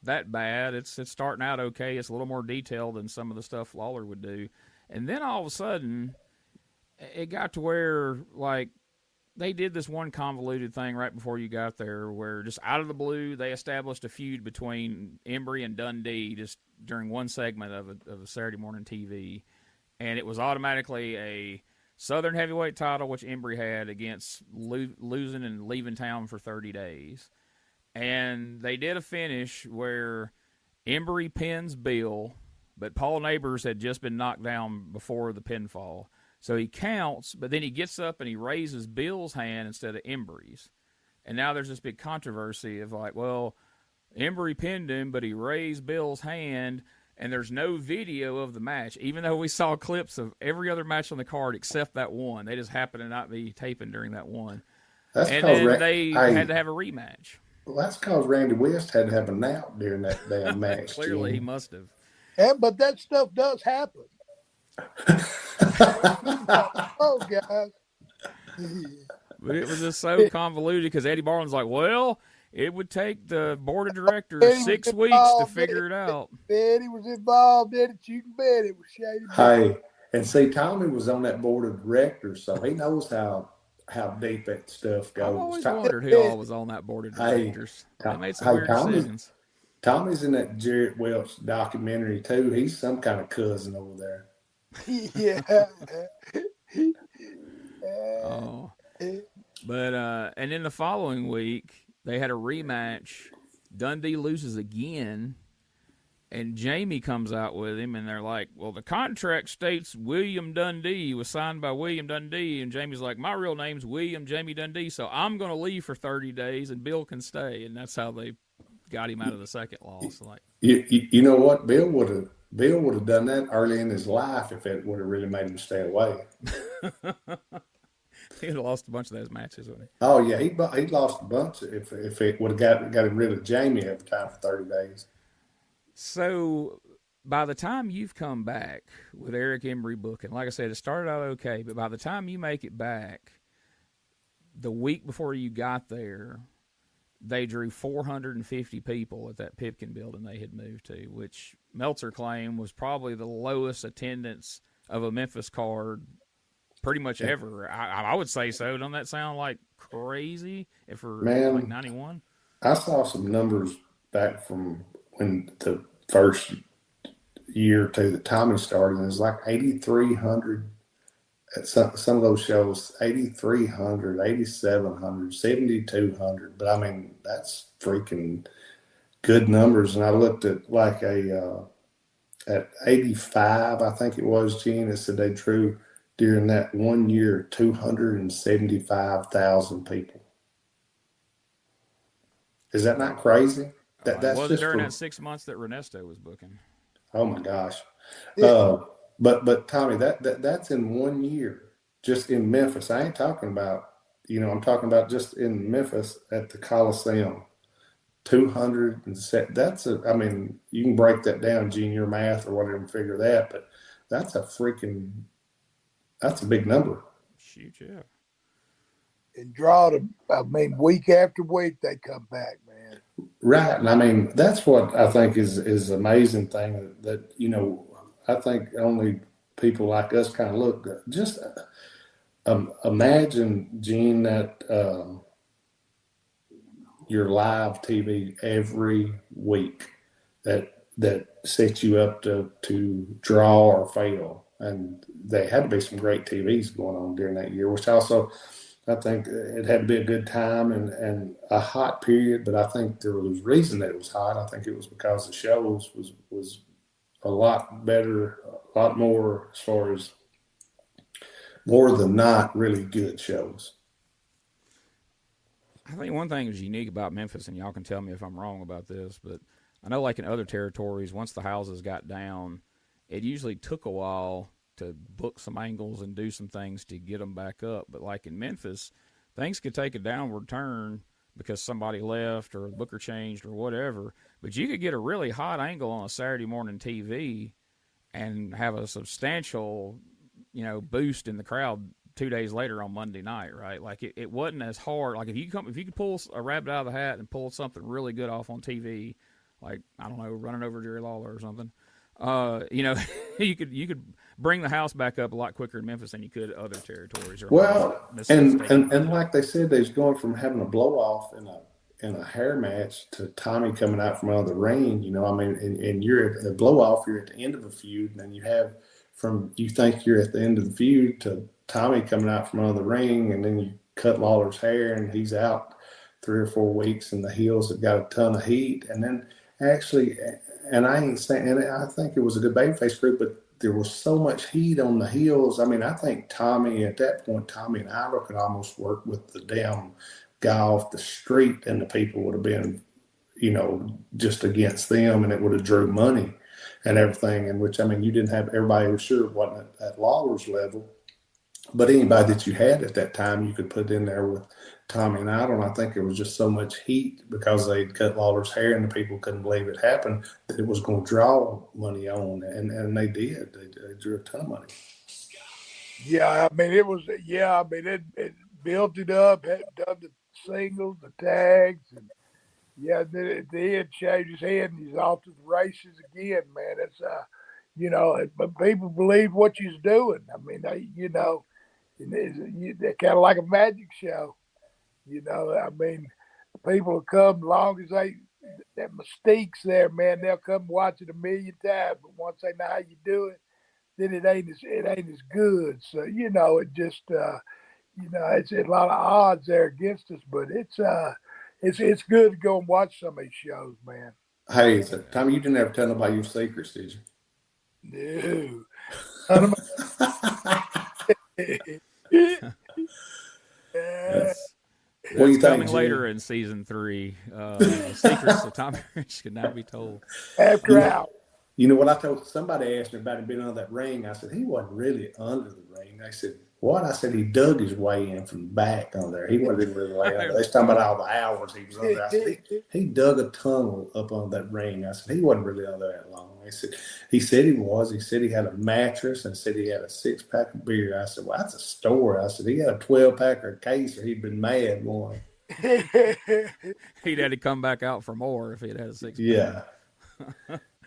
that bad. It's starting out okay. It's a little more detailed than some of the stuff Lawler would do. And then all of a sudden, it got to where, like, they did this one convoluted thing right before you got there where just out of the blue they established a feud between Embry and Dundee just during one segment of a Saturday morning TV. And it was automatically a Southern heavyweight title, which Embry had, against losing and leaving town for 30 days. And they did a finish where Embry pins Bill, but Paul Neighbors had just been knocked down before the pinfall. So he counts, but then he gets up and he raises Bill's hand instead of Embry's. And now there's this big controversy of like, well, Embry pinned him, but he raised Bill's hand, and there's no video of the match, even though we saw clips of every other match on the card except that one. They just happened to not be taping during that one. That's and then they had to have a rematch. Well, that's because Randy West had to have a nap during that damn match. Clearly, he must have. But that stuff does happen. Oh, guys. But it was just so convoluted because Eddie Barlin's like, well, it would take the board of directors 6 weeks to figure it out. Eddie was involved in it. You can bet it was shady. Hey, and see, Tommy was on that board of directors, so he knows how deep that stuff goes. I've always wondered who all was on that board of directors. They made some weird decisions. Tommy's in that Jarrett Welch documentary, too. He's some kind of cousin over there. Yeah. Oh. But, and then the following week, they had a rematch. Dundee loses again, and Jamie comes out with him, and they're like, well, the contract states William Dundee was signed by William Dundee, and Jamie's like, my real name's William Jamie Dundee, so I'm going to leave for 30 days, and Bill can stay, and that's how they got him out of the second loss. Like, you know what? Bill would have done that early in his life if it would have really made him stay away. He'd have lost a bunch of those matches, wouldn't he? Oh yeah, he lost a bunch if it would have got him rid of Jamie every time for 30 days. So by the time you've come back with Eric Embry booking, like I said, it started out okay, but by the time you make it back, the week before you got there, they drew 450 people at that Pipkin building they had moved to, which Meltzer claimed was probably the lowest attendance of a Memphis card pretty much ever. I would say so. Don't that sound like crazy if we're like 91? I saw some numbers back from when the first year or two that Tommy started, and it was like 8,300 at some of those shows, 8,300, 8,700, 7,200. But I mean, that's freaking good numbers. And I looked at like at 85, I think it was, Gene, it said they drew during that 1 year 275,000 people. Is that not crazy? That's was just during that 6 months that Ernesto was booking. Oh my gosh. But Tommy, that's in 1 year, just in Memphis. I ain't talking about, I'm talking about just in Memphis at the Coliseum. 207. You can break that down, Gene, your math or whatever, and figure that, but that's a big number. Shoot, yeah. And draw them, week after week they come back, man. Right. And that's what I think is amazing thing that, I think only people like us kind of look. Just imagine, Gene, that your live TV every week that sets you up to draw or fail. And there had to be some great TVs going on during that year, which also I think it had to be a good time and a hot period. But I think there was reason that it was hot. I think it was because the shows was a lot better, a lot more as far as more than not really good shows. I think one thing is unique about Memphis, and y'all can tell me if I'm wrong about this, but I know like in other territories, once the houses got down, it usually took a while to book some angles and do some things to get them back up. But like in Memphis, things could take a downward turn because somebody left or the booker changed or whatever. But you could get a really hot angle on a Saturday morning TV and have a substantial, boost in the crowd 2 days later on Monday night, right? Like it wasn't as hard. Like if you could pull a rabbit out of the hat and pull something really good off on TV, like, I don't know, running over Jerry Lawler or something, you could bring the house back up a lot quicker in Memphis than you could other territories. Or Well, and necessitating and like they said, they was going from having a blow off in a hair match to Tommy coming out from under the ring. You know, I mean, and you're at the blow off, you're at the end of a feud, and then you have you think you're at the end of the feud to Tommy coming out from under the ring, and then you cut Lawler's hair, and he's out 3 or 4 weeks, and the heels have got a ton of heat, and then actually, and I ain't saying, and I think it was a good babyface group, but there was so much heat on the heels. I mean, I think Tommy at that point, Tommy and Idol could almost work with the damn guy off the street, and the people would have been, you know, just against them, and it would have drew money and everything. And which, I mean, you didn't have everybody was sure wasn't at Lawler's level, but anybody that you had at that time, you could put in there with Tommy and Idol. And I think there was just so much heat because they'd cut Lawler's hair, and the people couldn't believe it happened, that it was going to draw money on, and they did. They drew a ton of money. Yeah, I mean, it was. Yeah, I mean, it built it up. Had done the singles, the tags, and yeah, then at the end, shaved his head, and he's off to the races again. Man, it's you know, but people believed what you's doing. I mean, they, you know, they're kind of like a magic show. You know, I mean, people will come long as that mystique's there, man. They'll come watch it 1,000,000 times, but once they know how you do it, then it ain't as good. So you know, it just you know, it's a lot of odds there against us, but it's good to go and watch some of these shows, man. Hey, Tommy, you didn't ever tell nobody your secrets, did you? No. What do you think, coming Jim? later in season 3. The secrets of Tommy Rich could not be told. After out. You know what I told somebody asked me about him being under that ring. I said he wasn't really under the ring. They said what? I said he dug his way in from the back on there. He wasn't really way under. They was talking about all the hours he was under. I said he dug a tunnel up on that ring. I said he wasn't really under that long. He said he was. He said he had a mattress and said he had a 6-pack of beer. I said, well, that's a story. I said he had a 12-pack or a case, or he'd been mad one. He'd had to come back out for more if he'd had a 6-pack. Yeah.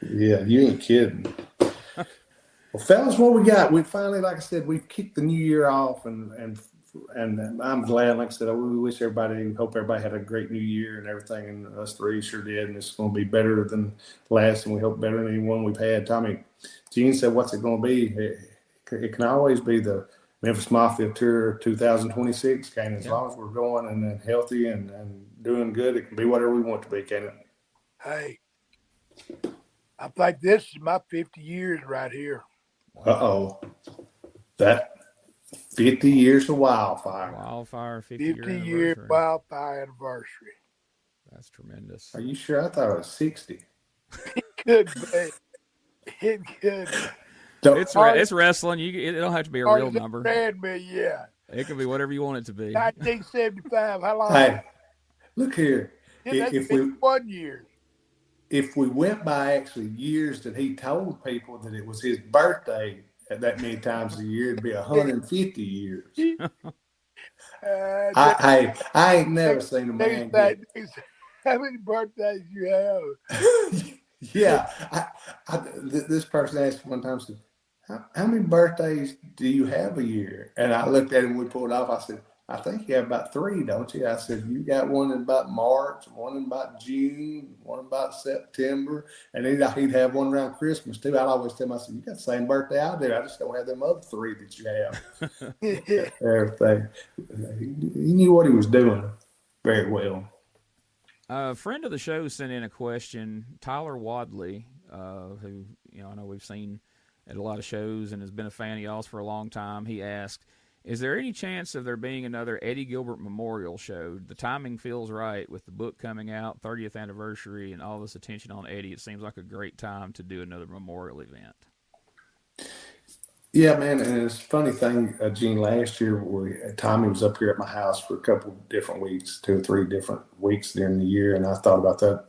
Yeah, you ain't kidding. Well, fellas, what we got? We finally, like I said, we've kicked the new year off, and I'm glad. Like I said, we wish everybody, hope everybody had a great new year and everything, and us three sure did. And it's going to be better than last, and we hope better than any one we've had. Tommy, Gene said, "What's it going to be?" It can always be the Memphis Mafia Tour 2026, can it? As long as we're going and healthy and doing good, it can be whatever we want to be, can it? Hey, I think this is my 50 years right here. Uh-oh. That 50 years of Wildfire. Wildfire 50 year Wildfire anniversary. That's tremendous. Are you sure? I thought it was 60. It could be. It could be. It's wrestling. It don't have to be a real number. Yeah. It can be whatever you want it to be. 1975. How long? Hey, look here. Yeah, that's 1 year. If we went by actually years that he told people that it was his birthday at that many times a year, it'd be 150 years. I ain't never seen a man get... How many birthdays you have? Yeah. This person asked one time, said, how many birthdays do you have a year? And I looked at him when we pulled off. I said, I think you have about 3, don't you? I said, you got one in about March, one in about June, one in about September, and then he'd have one around Christmas too. I'd always tell him, I said, you got the same birthday I do. I just don't have them other 3 that you have. Everything. He knew what he was doing very well. A friend of the show sent in a question, Tyler Wadley, who I know we've seen at a lot of shows and has been a fan of y'all's for a long time. He asked, is there any chance of there being another Eddie Gilbert memorial show? The timing feels right with the book coming out, 30th anniversary, and all this attention on Eddie. It seems like a great time to do another memorial event. Yeah, man, and it's a funny thing, Gene, last year Tommy was up here at my house for a couple of different weeks, 2 or 3 different weeks during the year, and I thought about that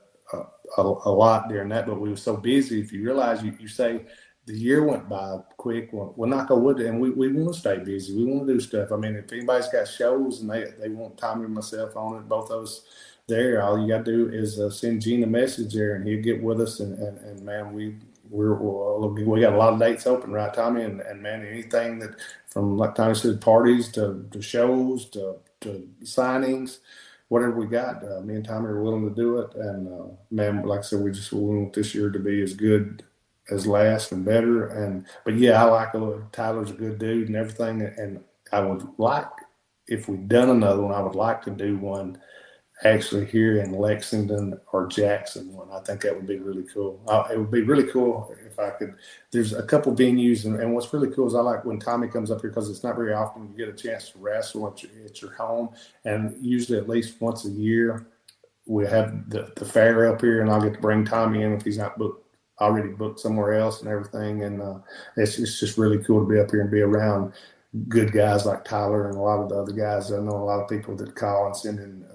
a lot during that, but we were so busy. If you realize, you say, the year went by quick. We'll knock on wood, and we want to stay busy. We want to do stuff. I mean, if anybody's got shows and they want Tommy and myself on it, both of us there, all you got to do is send Gene a message there, and he'll get with us. And man, we got a lot of dates open, right, Tommy? And man, anything that from, like Tommy said, parties to shows to signings, whatever we got, me and Tommy are willing to do it. And man, like I said, we want this year to be as good as last and better. But yeah, I like Tyler's a good dude and everything. And I would like, if we'd done another one, I would like to do one actually here in Lexington or Jackson one. I think that would be really cool. It would be really cool if I could. There's a couple venues, and what's really cool is I like when Tommy comes up here because it's not very often you get a chance to wrestle at your home, and usually at least once a year we have the fair up here, and I'll get to bring Tommy in if he's not already booked somewhere else and everything. And it's just really cool to be up here and be around good guys like Tyler and a lot of the other guys. I know a lot of people that call and send in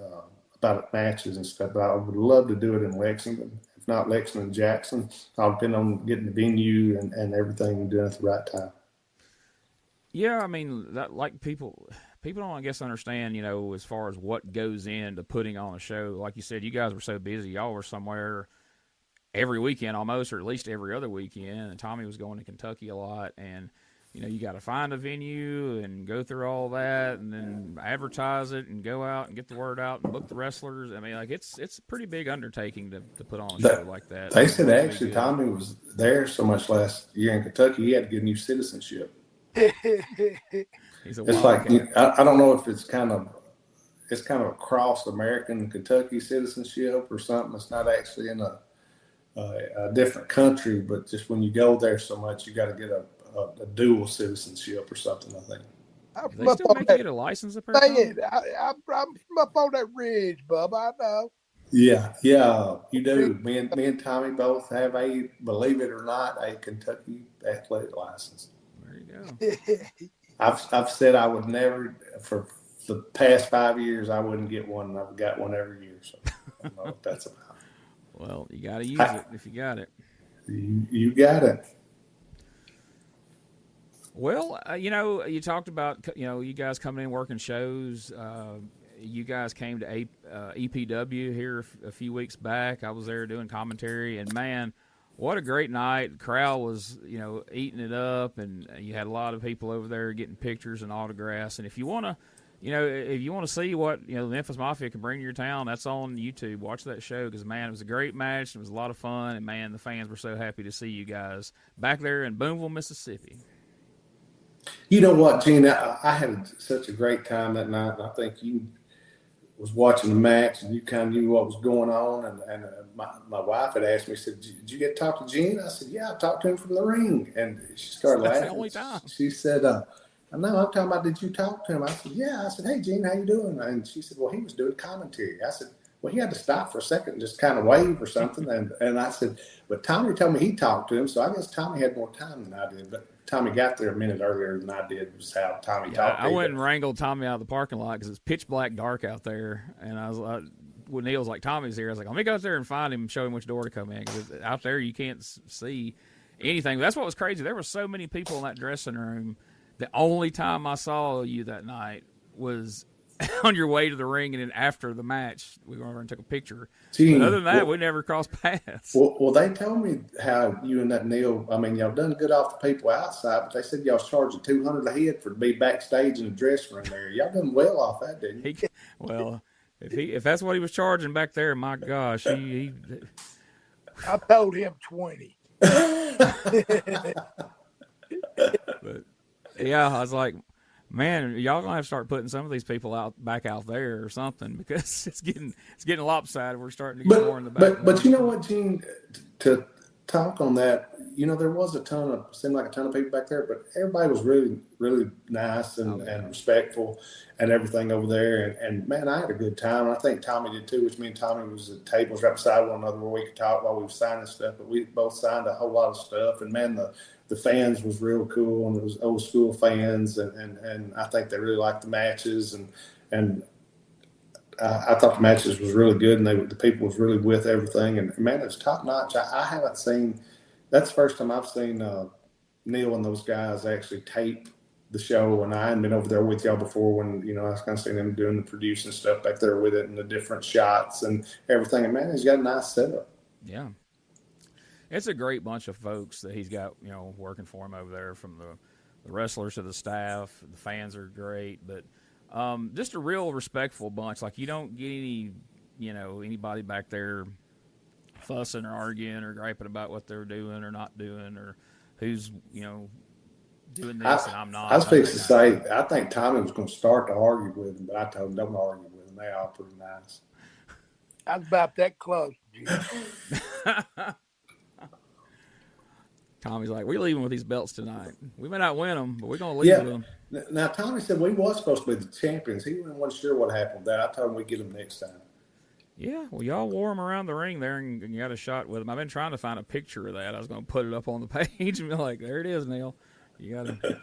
about matches and stuff, but I would love to do it in Lexington. If not Lexington, Jackson. I'll depend on getting the venue and everything and doing it at the right time. Yeah, I mean, that, like people don't, I guess, understand, as far as what goes into putting on a show. Like you said, you guys were so busy. Y'all were somewhere every weekend almost, or at least every other weekend. And Tommy was going to Kentucky a lot, and you got to find a venue and go through all that, and then advertise it and go out and get the word out and book the wrestlers. I mean, like it's a pretty big undertaking to put on a show like that. They said actually Tommy was there so much last year in Kentucky, he had to get new citizenship. It's like I don't know if it's kind of across American Kentucky citizenship or something. It's not actually in a different country, but just when you go there so much, you got to get a dual citizenship or something, I think. They still make you get a license up there? I'm from up on that ridge, Bubba. I know. Yeah, you do. Me and Tommy both have believe it or not, a Kentucky athletic license. There you go. I've said I would never, for the past 5 years, I wouldn't get one, and I've got one every year. So I don't know what that's about. Well, you got to use it if you got it. You got it. Well, you talked about, you guys coming in working shows. You guys came to EPW here a few weeks back. I was there doing commentary, and man, what a great night. The crowd was, eating it up, and you had a lot of people over there getting pictures and autographs. And if you want to, if you want to see what, the Memphis Mafia can bring to your town, that's on YouTube. Watch that show because, man, it was a great match. It was a lot of fun, and, man, the fans were so happy to see you guys back there in Boonville, Mississippi. You know what, Gene? I had such a great time that night, and I think you was watching the match, and you kind of knew what was going on. And my wife had asked me, said, "Did you get to talk to Gene?" I said, "Yeah, I talked to him from the ring." And she started laughing. That's the only time. She said, "No, I'm talking about, did you talk to him?" I said, "Yeah." I said, "Hey, Gene, how you doing?" And she said, "Well, he was doing commentary." I said, "Well, he had to stop for a second and just kind of wave or something." And I said, "But Tommy told me he talked to him, so I guess Tommy had more time than I did." But Tommy got there a minute earlier than I did, was how Tommy talked to I me. went and wrangled Tommy out of the parking lot because it's pitch black dark out there. And I was like, when Neil's like, "Tommy's here," I was like, let me go out there and find him and show him which door to come in. Because out there you can't see anything. That's what was crazy. There were so many people in that dressing room. The only time I saw you that night was on your way to the ring, and then after the match, we went over and took a picture. Gene, but other than that, we never crossed paths. Well, they told me how you and that Neil, I mean, y'all done good off the people outside, but they said y'all was charging $200 a head for to be backstage in the dressing room there. Y'all done well off that, didn't you? Well, if that's what he was charging back there, my gosh, he I told him 20. But yeah, I was like, man, y'all gonna have to start putting some of these people back out there or something, because it's getting lopsided. We're starting to get more in the back. But you know what, Gene? To talk on that, there was seemed like a ton of people back there, but everybody was really, really nice and respectful and everything over there. And man, I had a good time. And I think Tommy did too, which me and Tommy was at tables right beside one another where we could talk while we were signing stuff. But we both signed a whole lot of stuff. And man, the fans was real cool, and it was old school fans, and I think they really liked the matches, and I thought the matches was really good, and the people was really with everything, and man, it was top notch. I haven't seen, that's the first time I've seen Neil and those guys actually tape the show, and I hadn't been over there with y'all before when, I was kind of seeing them doing the producing stuff back there with it and the different shots and everything, and man, he's got a nice setup. Yeah. it's a great bunch of folks that he's got, working for him over there, from the wrestlers to the staff. The fans are great, but just a real respectful bunch. Like, you don't get anybody back there fussing or arguing or griping about what they're doing or not doing, or who's, doing this and I'm not. I was fixing to say, I think Tommy was going to start to argue with him, but I told him don't argue with him. They all pretty nice. I was about that close, Jim. Tommy's like, we're leaving with these belts tonight. We may not win them, but we're going to leave with them. Now, Tommy said we was supposed to be the champions. He wasn't sure what happened with that. I told him we'd get them next time. Yeah, well, y'all wore them around the ring there, and you got a shot with them. I've been trying to find a picture of that. I was going to put it up on the page and be like, there it is, Neil. You got to.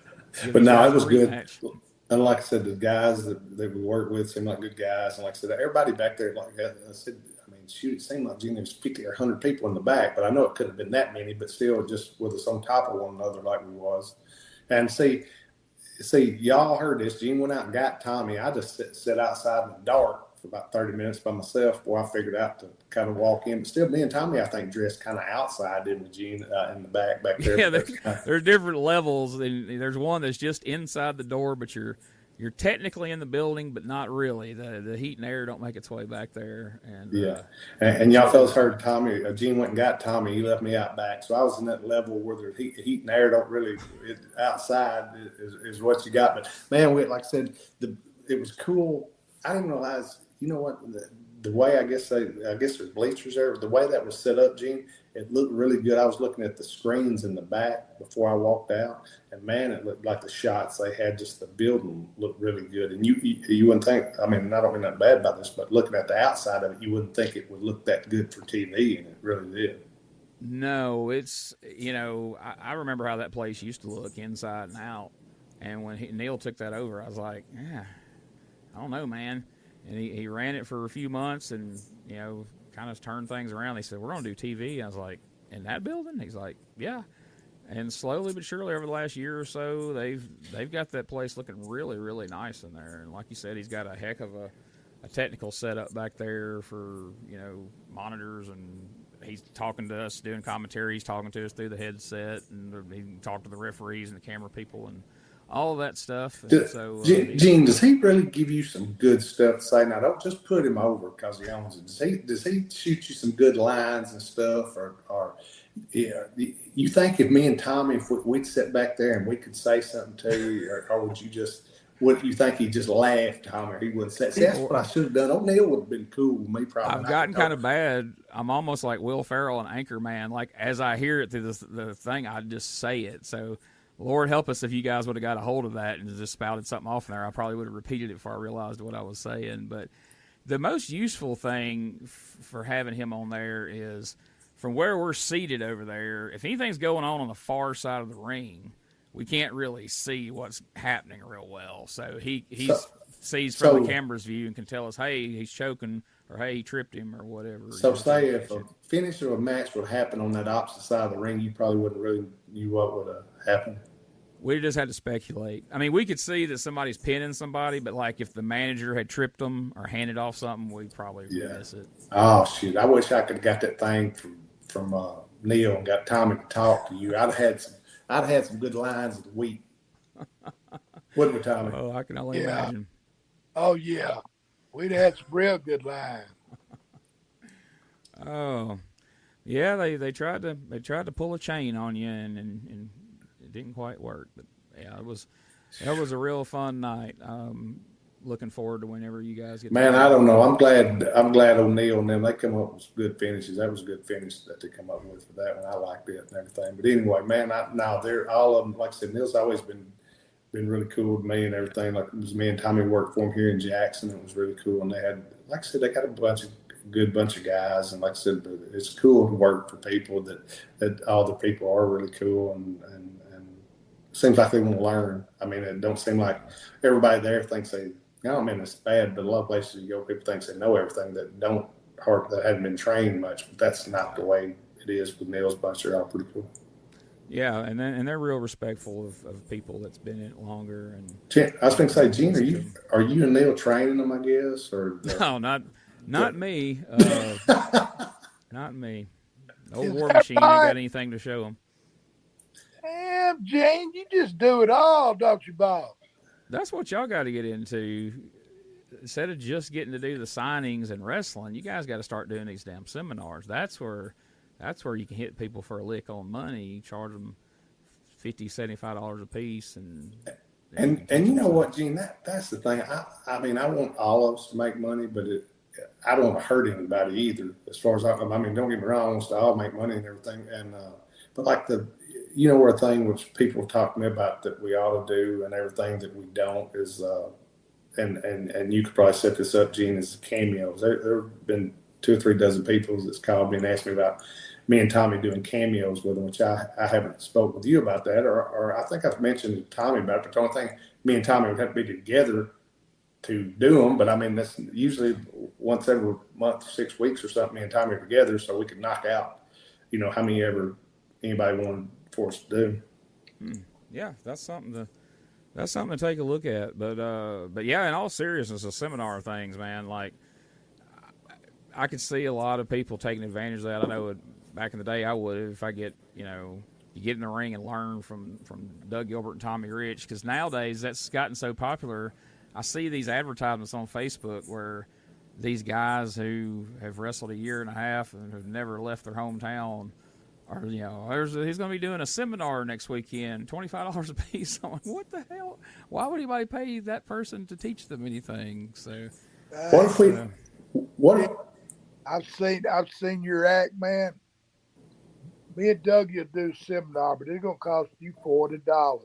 But no, it was good. And like I said, the guys that we worked with seemed like good guys. And like I said, everybody back there, like I said, shoot, it seemed like, there was 50 or 100 people in the back, but I know it could have been that many, but still just with us on top of one another like we was. And see, y'all heard this. Gene went out and got Tommy. I just sat outside in the dark for about 30 minutes by myself before I figured out to kind of walk in. But still, me and Tommy, I think, dressed kind of outside, didn't we, Gene, in the back there. Yeah, there's different levels. There's one that's just inside the door, but you're technically in the building, but not really. The heat and air don't make its way back there. And yeah, and y'all fellas heard Tommy. Gene went and got Tommy. He left me out back, so I was in that level where the heat and air don't really. Outside is what you got. But man, like I said, it was cool. I didn't realize. You know what? The way I guess there's bleachers there. The way that was set up, Gene, it looked really good. I was looking at the screens in the back before I walked out, and man, it looked like the shots they had. Just the building looked really good. And you wouldn't think. I mean, I don't mean nothing bad about this, but looking at the outside of it, you wouldn't think it would look that good for TV, and it really did. No, it's I remember how that place used to look inside and out, and when Neil took that over, I was like, yeah, I don't know, man. And he ran it for a few months and, kind of turned things around. They said, we're going to do TV. I was like, in that building? He's like, yeah. And slowly but surely over the last year or so, they've got that place looking really, really nice in there. And like you said, he's got a heck of a technical setup back there for, monitors. And he's talking to us, doing commentary. He's talking to us through the headset. And he can talk to the referees and the camera people and all of that stuff. So, Gene, does he really give you some good stuff to say? Now, don't just put him over because he owns it. Does he shoot you some good lines and stuff? Or you think if me and Tommy, if we'd sit back there and we could say something to you, or would you just, what you think he'd just laugh, Tommy, or he wouldn't say, see, that's what I should have done. O'Neal would have been cool with me probably. I've gotten kind of bad. I'm almost like Will Ferrell and Anchorman. Like, as I hear it through the thing, I just say it. So, Lord help us if you guys would have got a hold of that and just spouted something off in there. I probably would have repeated it before I realized what I was saying. But the most useful thing for having him on there is from where we're seated over there, if anything's going on the far side of the ring, we can't really see what's happening real well. So he sees from the camera's view and can tell us, hey, he's choking, or hey, he tripped him, or whatever. So say if a finish of a match would happen on that opposite side of the ring, you probably wouldn't really knew what would have happened. We just had to speculate. I mean, we could see that somebody's pinning somebody, but like if the manager had tripped them or handed off something, we probably would miss it. Oh shoot! I wish I could have got that thing from Neil and got Tommy to talk to you. I'd have had some good lines of the week. Wouldn't we, Tommy? Oh, I can only imagine. Oh yeah, we'd had some real good lines. Oh, yeah. They tried to pull a chain on you and it didn't quite work, but yeah, that was a real fun night. Looking forward to whenever you guys get. Man, I don't know. I'm glad O'Neal and them, they come up with good finishes. That was a good finish that they come up with for that one. I liked it and everything. But anyway, man, they're all of them. Like I said, Neil's always been really cool with me and everything. Like it was me and Tommy worked for him here in Jackson. It was really cool, and they had, like I said, they got a good bunch of guys, and like I said, it's cool to work for people that all the people are really cool and seems like they want to learn. I mean, it don't seem like everybody there thinks I don't mean it's bad, but a lot of places you go, people think they know everything that haven't been trained much. But that's not the way it is with Neil's bunch. They're all pretty cool. Yeah, and they're real respectful of people that's been in it longer. And I was going to say, Gene, are you and Neil training them? I guess, or no, not me. Not me. No Is war that machine ain't right? got anything to show them. Damn, Gene, you just do it all, don't you, Bob? That's what y'all got to get into. Instead of just getting to do the signings and wrestling, you guys got to start doing these damn seminars. That's where you can hit people for a lick on money. You charge them $50, $75 a piece, and you know what, Gene? That's the thing. I mean, I want all of us to make money, but I don't want to hurt anybody either. As far as I mean, don't get me wrong, I want us to all make money and everything. And but like where a thing which people talk to me about that we ought to do and everything that we don't is, and you could probably set this up, Gene, is cameos. There have been 2 or 3 dozen people that's called me and asked me about me and Tommy doing cameos with them, which I haven't spoke with you about that, or I think I've mentioned to Tommy about it, but the only thing, me and Tommy would have to be together to do them. But I mean, that's usually once every month, 6 weeks or something, me and Tommy are together, so we could knock out, how many ever anybody wanted for us to do. Yeah, that's something to take a look at. But yeah, in all seriousness, the seminar things, man, like I could see a lot of people taking advantage of that. I know back in the day I would if I get, you get in the ring and learn from Doug Gilbert and Tommy Rich, because nowadays that's gotten so popular. I see these advertisements on Facebook where these guys who have wrestled a year and a half and have never left their hometown or, he's going to be doing a seminar next weekend, $25 a piece. I'm like, what the hell? Why would anybody pay that person to teach them anything? So, I've seen your act, man. Me and Doug will do a seminar, but it's gonna cost you $40.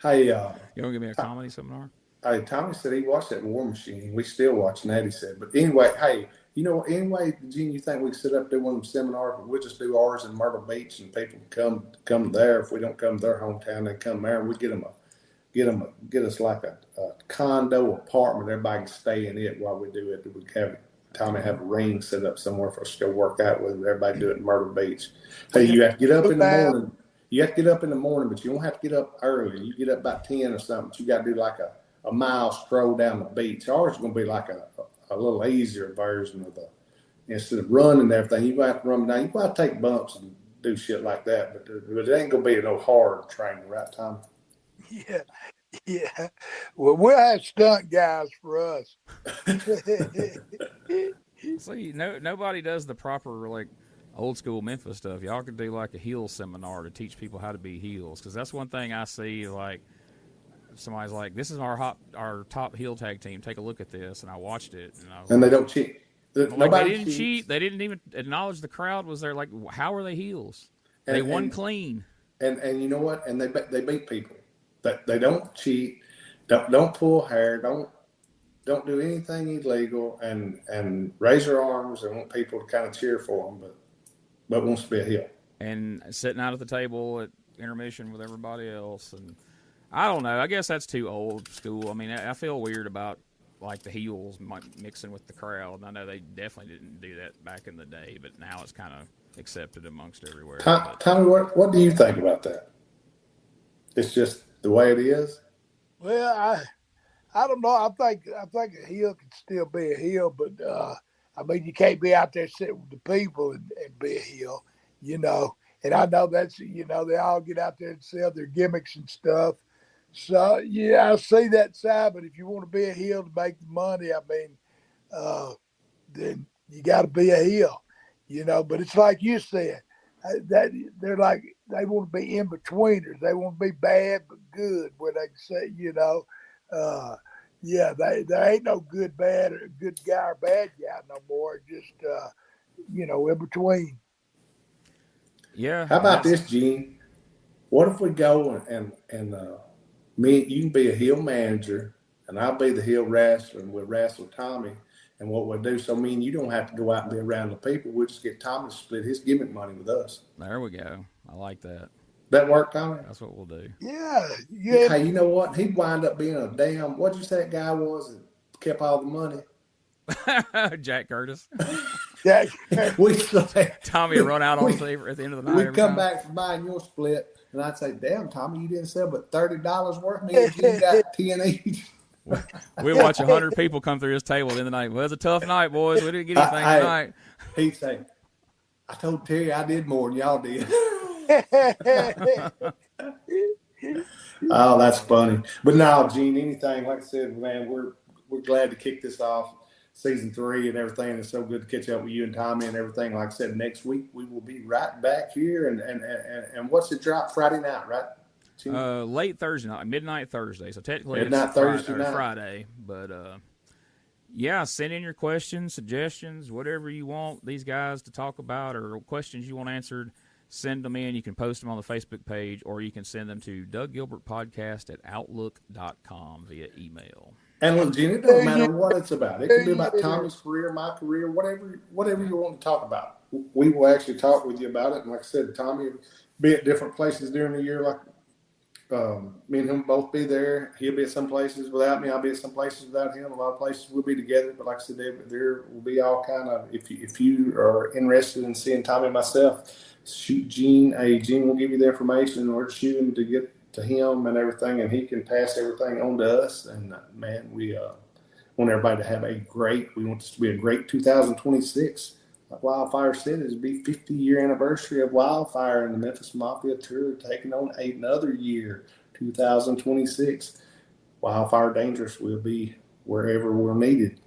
Hey, you gonna give me a comedy seminar? Hey, Tommy said he watched that War Machine. We still watching that, he said. But anyway, hey, anyway, Gene, you think we could sit up there one of them seminars, but we'll just do ours in Myrtle Beach, and people come there. If we don't come to their hometown, they come there, and we get us like a condo apartment. Everybody can stay in it while we do it. We have Tommy have a ring set up somewhere for us to go work out with. Everybody do it in Myrtle Beach. Hey, you have to get up in the morning. You have to get up in the morning, but you don't have to get up early. You get up about 10 or something. But you got to do like a mile stroll down the beach. Ours is going to be like a little easier version of instead of running and everything, you got to run down. You got to take bumps and do shit like that, but it ain't going to be no hard training, right, Tommy? Yeah. Well, we'll have stunt guys for us. See, nobody does the proper like old school Memphis stuff. Y'all could do like a heel seminar to teach people how to be heels, because that's one thing I see. Like somebody's like, "This is our top heel tag team. Take a look at this," and I watched it, and they don't cheat. They didn't cheat. They didn't even acknowledge the crowd was there. Like, how are they heels? They won clean. And you know what? And they beat people. They don't cheat, don't pull hair, don't do anything illegal, and raise their arms and want people to kind of cheer for them, but wants to be a heel. And sitting out at the table at intermission with everybody else, and I don't know. I guess that's too old school. I mean, I feel weird about like the heels mixing with the crowd. And I know they definitely didn't do that back in the day, but now it's kind of accepted amongst everywhere. Tommy, what do you think about that? It's just the way it is. Well, I don't know. I think a heel can still be a heel, but I mean, you can't be out there sitting with the people and be a heel, And I know that's they all get out there and sell their gimmicks and stuff. So yeah, I see that side. But if you want to be a heel to make the money, I mean, then you got to be a heel, But it's like you said, that they're like they want to be in betweeners. They want to be bad but good, where they can say, there ain't no good guy or bad guy no more. Just in between. Yeah. How about this, Gene? What if we go and you can be a heel manager and I'll be the heel wrestler, and we'll wrestle Tommy. And what we'll do, so me and you don't have to go out and be around the people. We'll just get Tommy to split his gimmick money with us. There we go. I like that. That work, Tommy? That's what we'll do. Yeah. Hey, you know what? He'd wind up being a damn, what'd you say that guy was that kept all the money? Jack Curtis. Jack. Tommy would run out on favor at the end of the night. We'd come back from buying your split, and I'd say, damn, Tommy, you didn't sell but $30 worth. Me and you got 10 each. We watch 100 people come through his table in the night. Well, it was a tough night, boys. We didn't get anything tonight. He'd say, I told Terry I did more than y'all did. Oh, that's funny. But no, Gene, anything, like I said, man, we're glad to kick this off, season 3 and everything. It's so good to catch up with you and Tommy and everything. Like I said, next week we will be right back here. And what's the drop? Friday night, right? Gene? Late Thursday night, midnight Thursday. So technically Midnight it's Thursday night. Friday. But yeah, send in your questions, suggestions, whatever you want these guys to talk about or questions you want answered. Send them in. You can post them on the Facebook page, or you can send them to DougGilbertPodcast@outlook.com via email. And look, Gene, it doesn't matter what it's about. It can be about Tommy's career, my career, whatever you want to talk about. We will actually talk with you about it. And like I said, Tommy will be at different places during the year. Like me and him both be there. He'll be at some places without me. I'll be at some places without him. A lot of places we'll be together. But like I said, there will be all kind of. If you are interested in seeing Tommy and myself, shoot Gene. Gene will give you the information, or shoot him to get to him and everything, and he can pass everything on to us. And man, we want everybody to have we want this to be a great 2026. Like Wildfire said, it'll be 50-year anniversary of Wildfire and the Memphis Mafia Tour, taking on another year, 2026. Wildfire Dangerous will be wherever we're needed.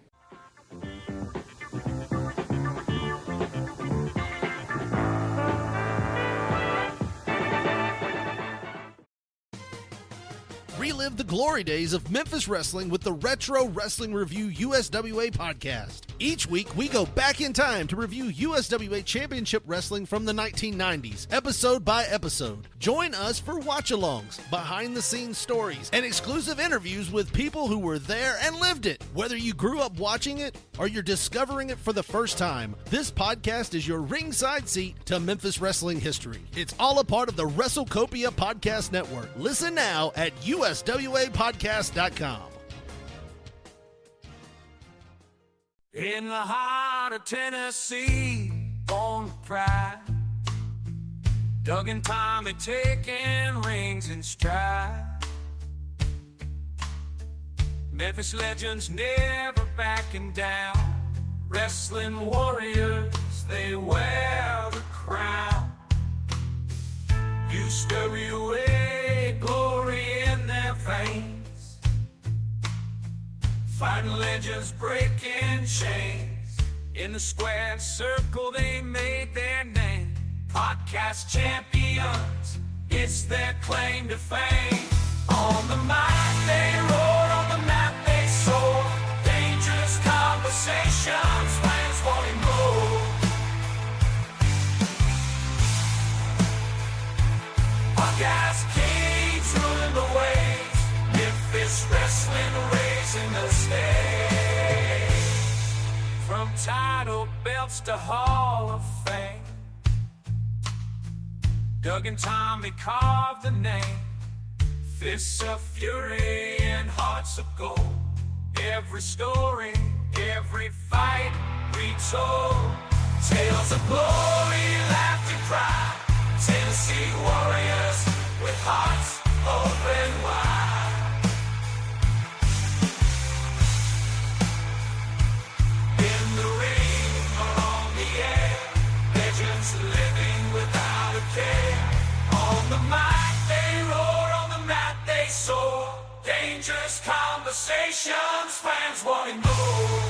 Relive the glory days of Memphis wrestling with the Retro Wrestling Review USWA podcast. Each week, we go back in time to review USWA Championship Wrestling from the 1990s, episode by episode. Join us for watch-alongs, behind-the-scenes stories, and exclusive interviews with people who were there and lived it. Whether you grew up watching it or you're discovering it for the first time, this podcast is your ringside seat to Memphis wrestling history. It's all a part of the WrestleCopia Podcast Network. Listen now at USWApodcast.com. In the heart of Tennessee, born with pride, Doug and Tommy taking rings in stride. Memphis legends never backing down, wrestling warriors, they wear the crown. USWA, glory in their veins, fighting legends breaking chains. In the square circle they made their name. Podcast champions, it's their claim to fame. On the mic they roar, on the map they soar. Dangerous conversations, fans wanting more. Podcast kings ruling the waves. Memphis wrestling raising the stakes. From title belts to Hall of Fame, Doug and Tommy carved the name. Fists of fury and hearts of gold. Every story, every fight retold. Tales of glory, laughter, cry. Tennessee warriors with hearts open wide. In the ring or on the air, legends living without a care. On the mic they roar, on the mat they soar. Dangerous conversations, fans wanting more.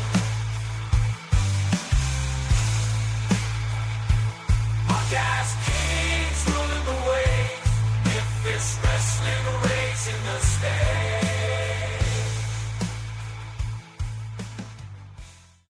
Podcast